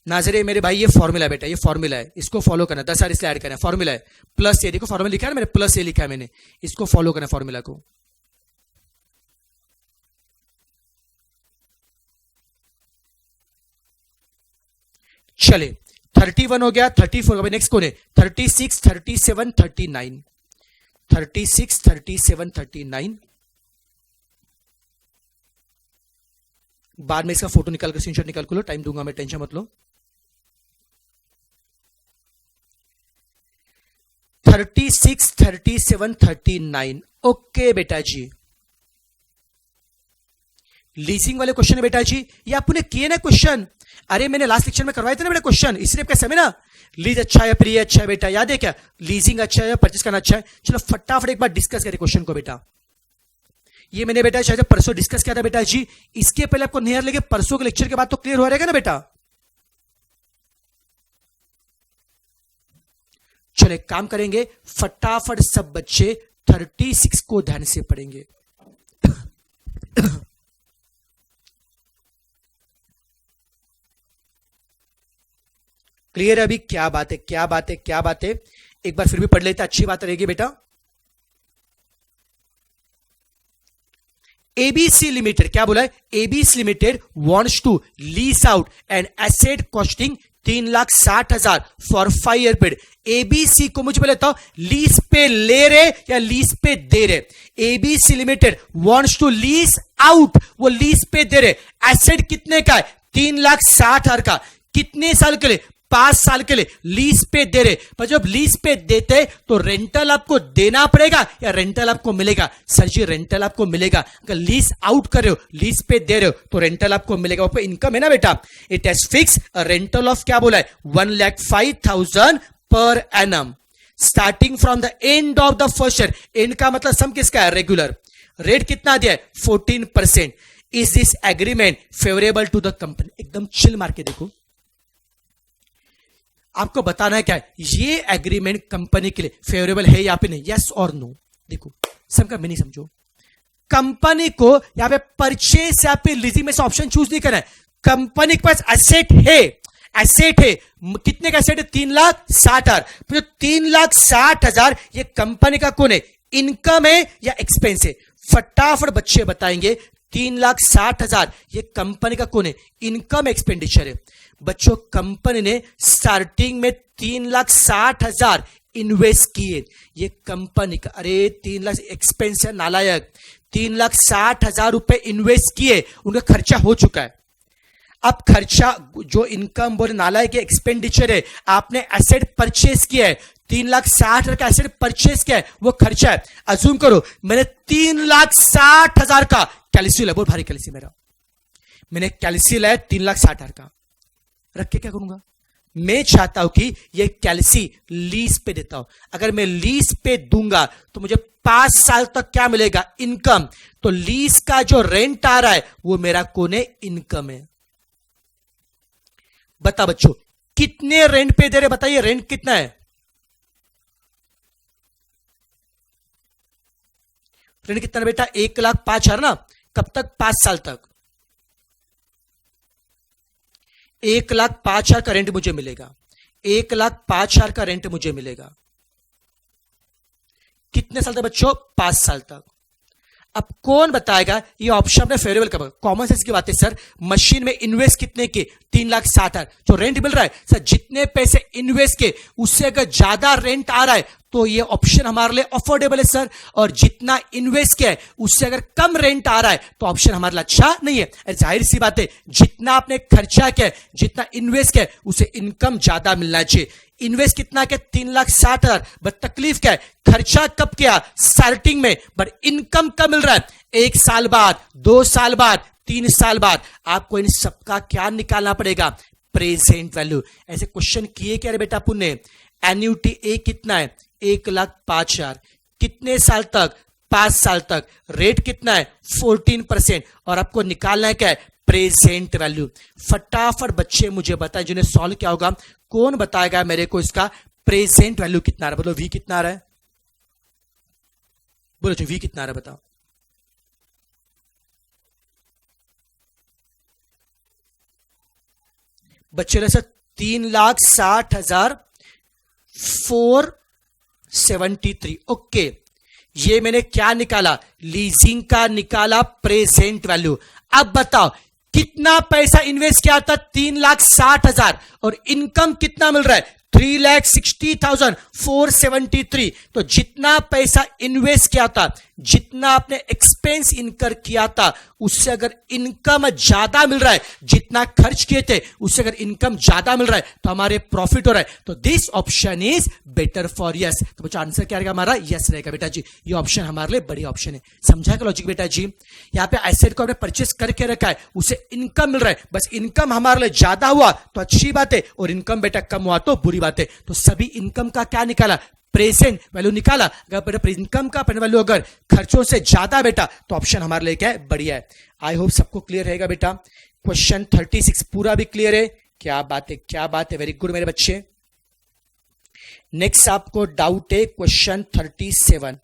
नाजरे मेरे भाई ये फॉर्मूला है बेटा, ये फॉर्मूला है, इसको फॉलो करना, 10,000 इसलिए ऐड करना है, फॉर्मूला है प्लस ये, देखो फॉर्मूला लिखा है ना मैंने, प्लस ये लिखा है मैंने, इसको फॉलो करना फॉर्मूला को। चले 31 हो गया, 34 हो गया, नेक्स्ट कौन है, 36 37 39, 36 37 39, बाद में इसका फोटो निकाल कर स्क्रीनशॉट निकाल लो, टाइम दूंगा मैं, टेंशन मत लो। 36 37 39, ओके बेटा जी। लीजिंग वाले क्वेश्चन है बेटा जी, ये आपने किए ना क्वेश्चन, अरे मैंने लास्ट लेक्चर में करवाए थे ना बेटा क्वेश्चन, इसलिए कैसे में ना, लीज अच्छा है प्रिय अच्छा है बेटा, याद है क्या, लीजिंग अच्छा है परचेस करना अच्छा है। चलो फटाफट एक बार डिस्कस करें क्वेश्चन को बेटा, ये मैंने बेटा शायद परसों डिस्कस किया था बेटा जी, इसके पहले आपको नहीं लगे, परसों के लेक्चर के बाद तो क्लियर हो रहेगा ना बेटा। चलो एक काम करेंगे, फटाफट सब बच्चे 36 को ध्यान से पढ़ेंगे। क्लियर है अभी, क्या बात है क्या बात है क्या बात है, एक बार फिर भी पढ़ लेते, अच्छी बात रहेगी बेटा। एबीसी लिमिटेड, क्या बोला है, ABC limited wants to lease out an asset costing 3,60,000 for 5 year period. ABC को मुझे बताओ लीज पे ले रहे या लीज पे दे रहे, ABC limited wants to lease out, वो लीज पे दे रहे, एसेट कितने का है 3,60,000 का, कितने साल के लिए 5 साल के लिए लीज पे दे रहे। पर जब लीज पे देते तो रेंटल आपको देना पड़ेगा या रेंटल आपको मिलेगा, सर जी रेंटल आपको मिलेगा। अगर लीज आउट कर रहे हो लीज पे दे रहे हो तो रेंटल आपको मिलेगा, ऊपर इनकम है ना बेटा। It has fix rental of क्या बोला है 1,05,000 per annum starting from the end of the first year. And का मतलब सम किसका है, रेगुलर। रेट कितना दिया है 14%। Is this agreement favourable to the company, एकदम चिल मार के देखो, आपको बताना है क्या है, ये एग्रीमेंट कंपनी के लिए फेवरेबल है या फिर नहीं, यस और नो। देखो सबका मीनिंग समझो, कंपनी को यहां पे परचेस या फिर लीजिंग में से ऑप्शन चूज नहीं करना है। कंपनी के पास एसेट है, एसेट है, कितने का एसेट है? 3,60,000। तो 3,60,000 ये कंपनी का कौन है? इनकम है या एक्सपेंस है? फटाफट बच्चे बताएंगे। 3,60,000 ये कंपनी का कौन है? इनकम एक्सपेंडिचर है। बच्चों कंपनी ने स्टार्टिंग में 3,60,000 इन्वेस्ट किए, ये कंपनी का, अरे 3 लाख एक्सपेंस है नालायक, 3,60,000 रुपए इन्वेस्ट किए, उनका खर्चा हो चुका है। अब खर्चा जो इनकम बोले नालायक के एक्सपेंडिचर है, आपने एसेट परचेस किया है, 3,60,000 का एसेट परचेस किया है, वो खर्चा है। अज्यूम करो मैंने 3,60,000 का कैलसी लिया, बहुत भारी कैलसी मेरा, मैंने कैलसी लाया 3,60,000 का, रख के क्या करूंगा? मैं चाहता हूं कि ये कैलसी लीज पे देता हूं। अगर मैं लीज पे दूंगा तो मुझे 5 साल तक क्या मिलेगा? इनकम। तो लीज का जो रेंट आ रहा है वो मेरा कौन है? इनकम है। बता बच्चों कितने रेंट पे दे रहे? बताइए रेंट कितना है? रेंट कितना है बेटा? 1,05,000 ना। कब तक? 5 साल तक। 1,05,000 का रेंट मुझे मिलेगा, 1,05,000 का रेंट मुझे मिलेगा। कितने साल तक बच्चों? 5 साल तक। अब कौन बताएगा ये ऑप्शन अपने फेवरेबल कब? कॉमन सेंस की बात है सर। मशीन में इन्वेस्ट कितने के? 3,60,000। जो रेंट मिल रहा है सर, जितने पैसे इन्वेस्ट के उससे अगर ज्यादा रेंट आ रहा है तो ये ऑप्शन हमारे लिए अफोर्डेबल है सर। और जितना इन्वेस्ट किया है उससे अगर कम रेंट आ रहा है तो ऑप्शन हमारे लिए अच्छा नहीं है। जाहिर सी बात है, जितना आपने खर्चा किया है, जितना इन्वेस्ट किया है, उसे इनकम ज्यादा मिलना चाहिए। इन्वेस्ट कितना किया? 3,60,000। बट तकलीफ क्या है? खर्चा कब किया? स्टार्टिंग में, बट इनकम कब मिल रहा है? 1 साल बाद, 2 साल बाद, 3 साल बाद। आपको इन सबका क्या निकालना पड़ेगा? Present value. ऐसे क्वेश्चन किए क्या रे बेटा अपन ने? एन्युटी ए कितना है? 1,05,000। कितने साल तक? 5 साल तक। रेट कितना है? 14%। और आपको निकालना है क्या है? Present value. फटाफट बच्चे मुझे बताएं जिन्हें सॉल्व क्या होगा। कौन बताएगा मेरे को इसका प्रेजेंट वैल्यू कितना आ रहा है? बोलो वी कितना आ रहा है? बोलो जो वी कितना आ रहा है बताओ। बच्चे सर 3,60,000 473। ओके, ये मैंने क्या निकाला? लीजिंग का निकाला प्रेजेंट वैल्यू। अब बताओ कितना पैसा इन्वेस्ट किया था? 3,60,000। और इनकम कितना मिल रहा है? 3,60,473। तो जितना पैसा इन्वेस्ट किया था, जितना आपने एक्सपेंस इनकर किया था, उससे अगर इनकम ज्यादा मिल रहा है, जितना खर्च किए थे उससे अगर इनकम ज्यादा मिल रहा है तो हमारे प्रॉफिट हो रहा है। तो this option is better for yes. तो बच्चा आंसर क्या रहेगा हमारा? यस रहेगा बेटा जी। ये ऑप्शन हमारे लिए बढ़िया ऑप्शन है। समझा का लॉजिक बेटा जी? यहां पे एसेट को आपने परचेस करके रखा है, उसे इनकम मिल रहा है, बस इनकम हमारे लिए ज्यादा हुआ तो अच्छी बात है, और इनकम बेटा कम हुआ तो बुरी बात है। तो सभी इनकम का क्या निकाला? प्रेजेंट वैल्यू निकाला। अगर बेटा इनकम का प्रेजेंट वैल्यू अगर खर्चों से ज्यादा बेटा तो ऑप्शन हमारे लिए क्या है? बढ़िया है। आई होप सबको क्लियर रहेगा बेटा। क्वेश्चन 36 पूरा भी क्लियर है? क्या बात है, क्या बात है, वेरी गुड मेरे बच्चे। नेक्स्ट आपको डाउट है क्वेश्चन 37।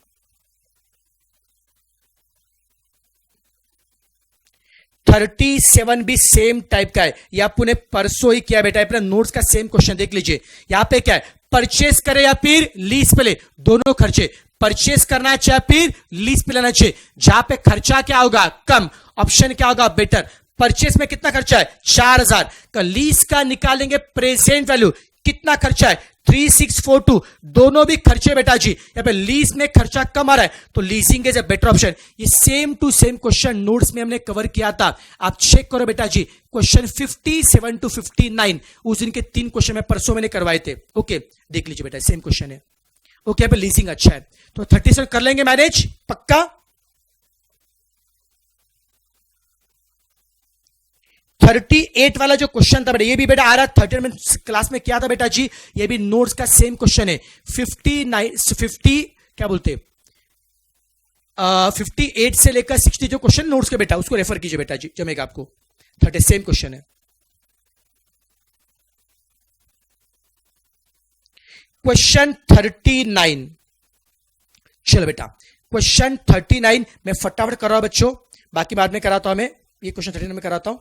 37 भी सेम टाइप का है, या आपने परसों ही किया बेटा। अपने नोट्स का सेम क्वेश्चन देख लीजिए। यहां पे क्या है? परचेस करे या फिर लीज पे ले, दोनों खर्चे। परचेस करना चाहिए फिर लीज पे लेना चाहिए। जहां पे खर्चा क्या होगा? कम। ऑप्शन क्या होगा? बेटर। परचेस में कितना खर्चा है? 4,000 का। लीज का निकालेंगे प्रेजेंट वैल्यू, कितना खर्चा है? 3,642। दोनों भी खर्चे बेटा जी। यहां पे लीज में खर्चा कम आ रहा है तो leasing is a better option. ये same to same question notes में हमने कवर किया था, आप चेक करो बेटा जी। क्वेश्चन 57 to 59 उस दिन के 3 क्वेश्चन में परसों मैंने करवाए थे। ओके देख लीजिए बेटा, सेम क्वेश्चन है। ओके, यहाँ पे लीजिंग अच्छा है तो 37 कर लेंगे मैनेज पक्का। 38 वाला जो क्वेश्चन था बेटा, ये भी बेटा आ रहा है 30 में क्लास में किया था बेटा जी। ये भी नोट्स का सेम क्वेश्चन है। 50 क्या बोलते 58 से लेकर 60 जो क्वेश्चन नोट्स के बेटा, उसको रेफर कीजिए बेटा जी, जमेगा आपको। 30 सेम क्वेश्चन है। क्वेश्चन 39, चलो बेटा क्वेश्चन 39 मैं फटाफट कर रहा हूं बच्चों, बाकी बाद में कराता हूं। मैं ये क्वेश्चन 39 में कराता हूं।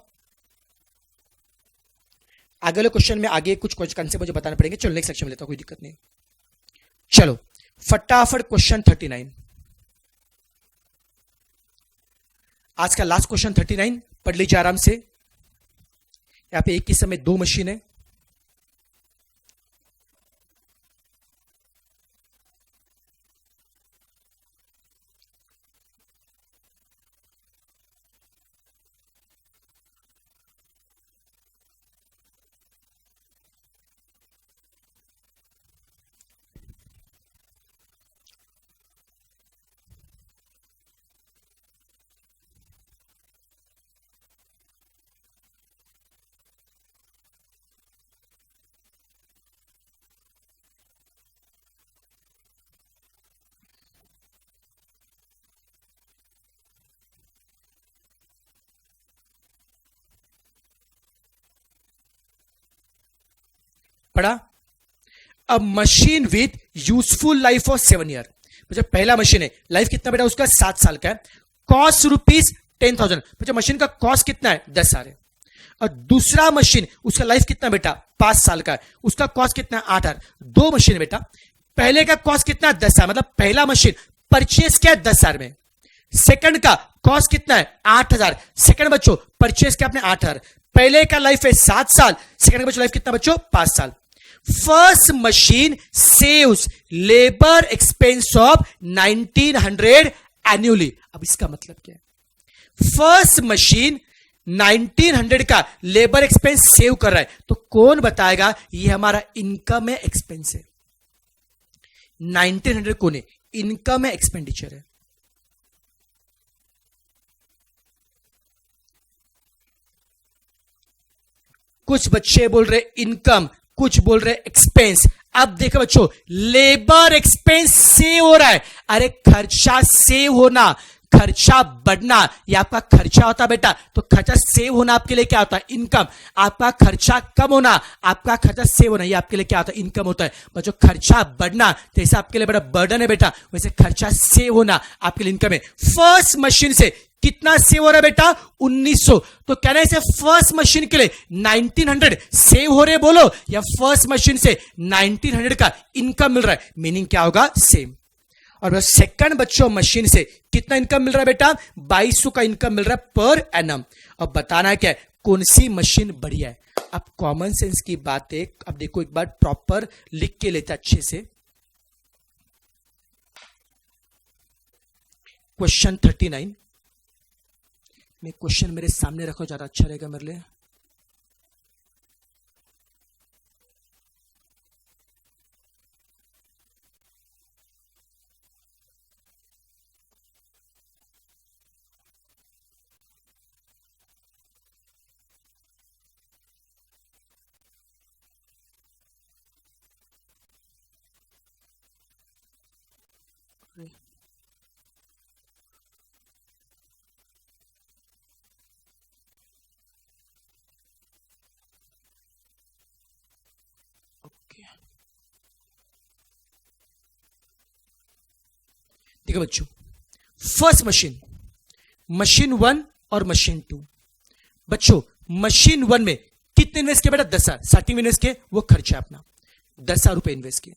अगले क्वेश्चन में आगे कुछ कंसेप्ट मुझे बताने पड़ेंगे। चलो नेक्स्ट सेक्शन में लेता हूं, कोई दिक्कत नहीं। चलो फटाफट क्वेश्चन 39, आज का लास्ट क्वेश्चन 39 पढ़ लीजिए आराम से। यहां पे एक ही समय दो मशीन है। पढ़ा? अ machine with useful life of 7 year. जो पहला मशीन है, लाइफ कितना बेटा उसका 7 साल का है। Cost rupees 10,000। जो मशीन का कॉस्ट कितना है 10,000 है। और दूसरा मशीन उसका लाइफ कितना बेटा 5 साल का है, उसका कॉस्ट कितना है 8,000। दो मशीन बेटा, पहले का कॉस्ट कितना 10,000, मतलब पहला मशीन परचेस किया 10,000 में। सेकंड का कॉस्ट कितना है 8,000। सेकंड बच्चों परचेस किया आपने 8,000। पहले का लाइफ है 7 साल, सेकंड का बच्चों लाइफ कितना बच्चों 5 साल। First machine saves labour expense of 1900 annually. अब इसका मतलब क्या है? फर्स्ट मशीन 1900 का लेबर एक्सपेंस सेव कर रहा है, तो कौन बताएगा ये हमारा इनकम है एक्सपेंस है? 1900 कौन है? इनकम है एक्सपेंडिचर है। कुछ बच्चे बोल रहे इनकम, कुछ बोल रहे एक्सपेंस। अब देखो बच्चों, लेबर एक्सपेंस सेव हो रहा है। अरे खर्चा सेव होना, खर्चा बढ़ना, ये आपका खर्चा होता है बेटा। तो खर्चा सेव होना आपके लिए क्या होता है? इनकम। आपका खर्चा कम होना, आपका खर्चा सेव होना, ये आपके लिए क्या होता है? इनकम होता है। बच्चों खर्चा बढ़ना जैसे आपके लिए बड़ा बर्डन है बेटा, वैसे खर्चा सेव होना आपके लिए इनकम है। फर्स्ट मशीन से कितना सेव हो रहा है बेटा? 1900। तो कहना है फर्स्ट मशीन के लिए 1900 सेव हो रहे बोलो, या फर्स्ट मशीन से 1900 का इनकम मिल रहा है, मीनिंग क्या होगा? सेम। और सेकंड बच्चों मशीन से कितना इनकम मिल रहा है बेटा? 2200 का इनकम मिल रहा है पर एनम। अब बताना है क्या है, कौन सी मशीन बढ़िया है। अब कॉमन सेंस की बात है, अब देखो एक बार प्रॉपर लिख के लेते अच्छे से। क्वेश्चन 39 मैं क्वेश्चन मेरे सामने रखो, ज्यादा अच्छा रहेगा मेरे लिए। देखो बच्चों, फर्स्ट मशीन, मशीन 1 और मशीन 2। बच्चों मशीन 1 में कितने इन्वेस्ट किया बेटा? 10,000। स्टार्टिंग में इन्वेस्ट किए, वो खर्चा अपना 10,000 रुपए इन्वेस्ट किए।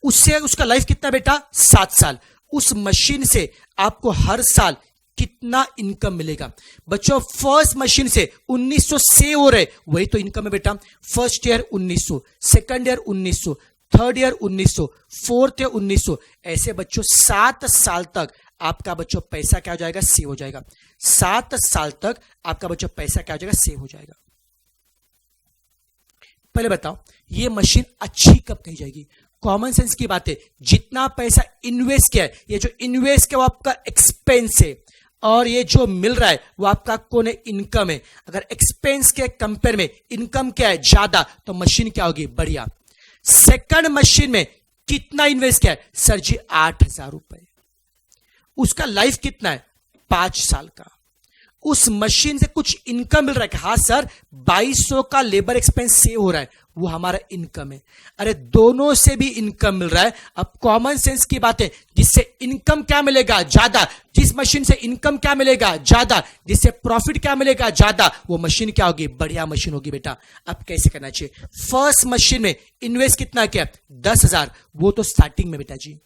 उससे उसका लाइफ कितना बेटा? 7 साल। उस मशीन से आपको हर साल कितना इनकम मिलेगा? बच्चों फर्स्ट मशीन से 1900 सेव हो रहे, वही तो इनकम है बेटा। First year 1900, second year 1900, third year 1900, fourth year 1900। ऐसे बच्चों 7 साल तक आपका बच्चों पैसा क्या हो जाएगा? सेव हो जाएगा। 7 साल तक आपका बच्चों पैसा क्या हो जाएगा? सेव हो जाएगा। पहले बताओ ये मशीन अच्छी कब कही जाएगी? कॉमन सेंस की बात है, जितना पैसा इन्वेस्ट किया है, ये जो इन्वेस्ट किया वो आपका एक्सपेंस है, और ये जो मिल रहा है वो आपका कौन है? इनकम है। अगर एक्सपेंस के कंपेयर में इनकम क्या है? ज्यादा, तो मशीन क्या होगी? बढ़िया। सेकंड मशीन में कितना इन्वेस्ट किया है? सर जी 8,000 रुपए। उसका लाइफ कितना है? 5 साल का। उस मशीन से कुछ इनकम मिल रहा है कि हाँ सर 2200 का लेबर एक्सपेंस सेव हो रहा है, वो हमारा इनकम है। अरे दोनों से भी इनकम मिल रहा है। अब कॉमन सेंस की बात है, जिससे इनकम क्या मिलेगा ज्यादा, जिस मशीन से इनकम क्या मिलेगा ज्यादा, जिससे प्रॉफिट क्या मिलेगा ज्यादा, वो मशीन क्या होगी, बढ़िया मशीन होगी बेटा। अब कैसे करना चाहिए, फर्स्ट मशीन में इन्वेस्ट कितना किया, 10,000, वो तो स्टार्टिंग में बेटा जी।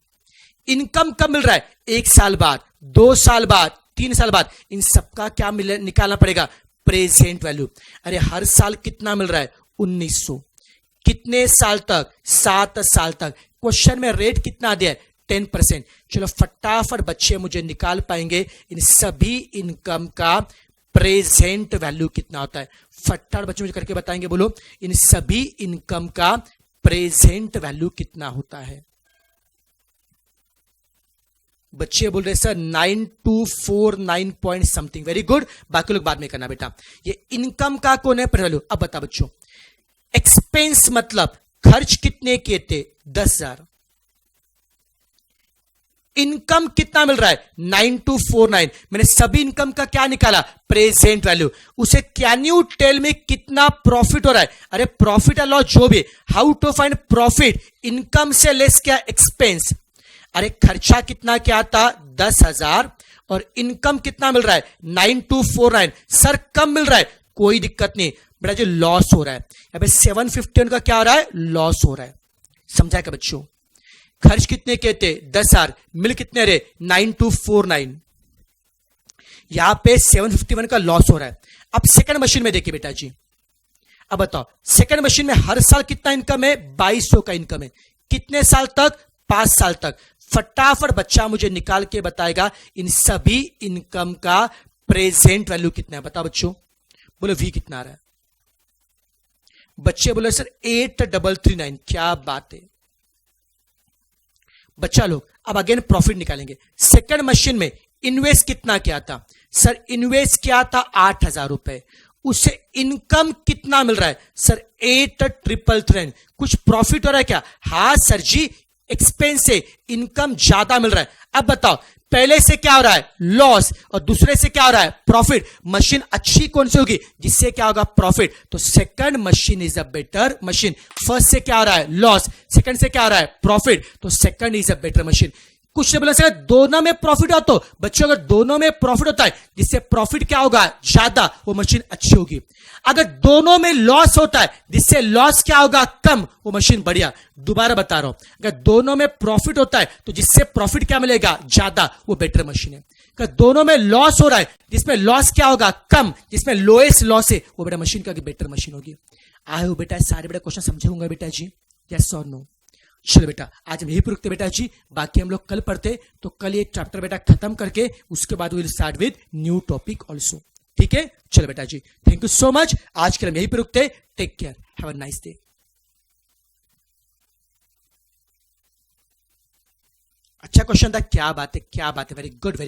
इनकम कब मिल रहा है, 1 साल बाद, 2 साल बाद, 3 साल बाद, इन सबका क्या निकालना पड़ेगा, प्रेजेंट वैल्यू। अरे हर साल कितना मिल रहा है, 1900, कितने साल तक, 7 साल तक। क्वेश्चन में रेट कितना दिया है, 10%। चलो फटाफट बच्चे मुझे निकाल पाएंगे इन सभी इनकम का प्रेजेंट वैल्यू कितना होता है, फटाफट बच्चे मुझे करके बताएंगे, बोलो इन सभी इनकम का प्रेजेंट वैल्यू कितना होता है। बच्चे बोल रहे sir 9249 point something, very good, बाकी लोग बाद में करना बेटा। ये इनकम का कौन है वैल्यू। अब बता बच्चों, एक्सपेंस मतलब खर्च कितने किए थे, 10,000। इनकम कितना मिल रहा है, 9249। मैंने सभी इनकम का क्या निकाला, प्रेजेंट वैल्यू। उसे कैन यू टेल में कितना प्रॉफिट हो रहा है। अरे प्रॉफिट और लॉस जो भी, how to find profit, income से लेस क्या, एक्सपेंस। अरे खर्चा कितना क्या था, 10,000, और इनकम कितना मिल रहा है, 9249। सर कम मिल रहा है, कोई दिक्कत नहीं बेटा जी, लॉस हो रहा है। यहां पे 751 का क्या हो रहा है, लॉस हो रहा है। समझा क्या बच्चों, खर्च कितने के थे, 10,000, मिल कितने रहे, 9249। यहां पे 751 का लॉस हो रहा है। अब सेकंड मशीन में देखिए बेटा जी, अब बताओ सेकंड मशीन में हर साल कितना इनकम है, 2200 का इनकम है। कितने साल तक, 5 साल तक। फटाफट बच्चा मुझे निकाल के बताएगा इन सभी इनकम का प्रेजेंट वैल्यू कितना है। बताओ बच्चों, बोलो वी कितना आ रहा है। बच्चे बोले सर 8339, क्या बात है बच्चा लोग। अब अगेन प्रॉफिट निकालेंगे। सेकंड मशीन में इन्वेस्ट कितना किया था, सर इन्वेस्ट किया था 8,000 रुपए। उससे इनकम कितना मिल रहा है, सर 8339। कुछ प्रॉफिट हो रहा है क्या, हाँ सर जी, एक्सपेंस से इनकम ज्यादा मिल रहा है। अब बताओ पहले से क्या हो रहा है, लॉस, और दूसरे से क्या हो रहा है, प्रॉफिट। मशीन अच्छी कौन सी होगी, जिससे क्या होगा, प्रॉफिट। तो second machine is a better machine. First से क्या हो रहा है, लॉस, सेकंड से क्या हो रहा है, प्रॉफिट, तो second is a better machine. कुछ ने बोला सर दोनों में प्रॉफिट हो, तो बच्चों अगर दोनों में प्रॉफिट होता है, जिससे प्रॉफिट क्या होगा, ज्यादा, वो मशीन अच्छी होगी। अगर दोनों में लॉस होता है, जिससे लॉस क्या होगा, कम, वो मशीन बढ़िया। दोबारा बता रहा हूं, अगर दोनों में प्रॉफिट होता है तो जिससे प्रॉफिट क्या मिलेगा, ज्यादा, वो बेटर मशीन है। अगर दोनों में लॉस हो रहा है, जिसमें लॉस क्या होगा, कम, जिसमें लोएस्ट लॉस है, वो बेटा मशीन का बेटर मशीन होगी। आए हो बेटा, सारे बेटा क्वेश्चन समझे होंगे बेटा जी, यस और नो। चलो बेटा आज हम यही पर रुकते बेटा जी, बाकी हम लोग कल पढ़ते। तो कल ये चैप्टर बेटा खत्म करके उसके बाद will start with new topic also, ठीक है। चलो बेटा जी, थैंक यू सो मच। आज के लिए हम यही पर रुकते, take care, have a nice day. अच्छा क्वेश्चन था, क्या बात है, क्या बात है, वेरी गुड, वेरी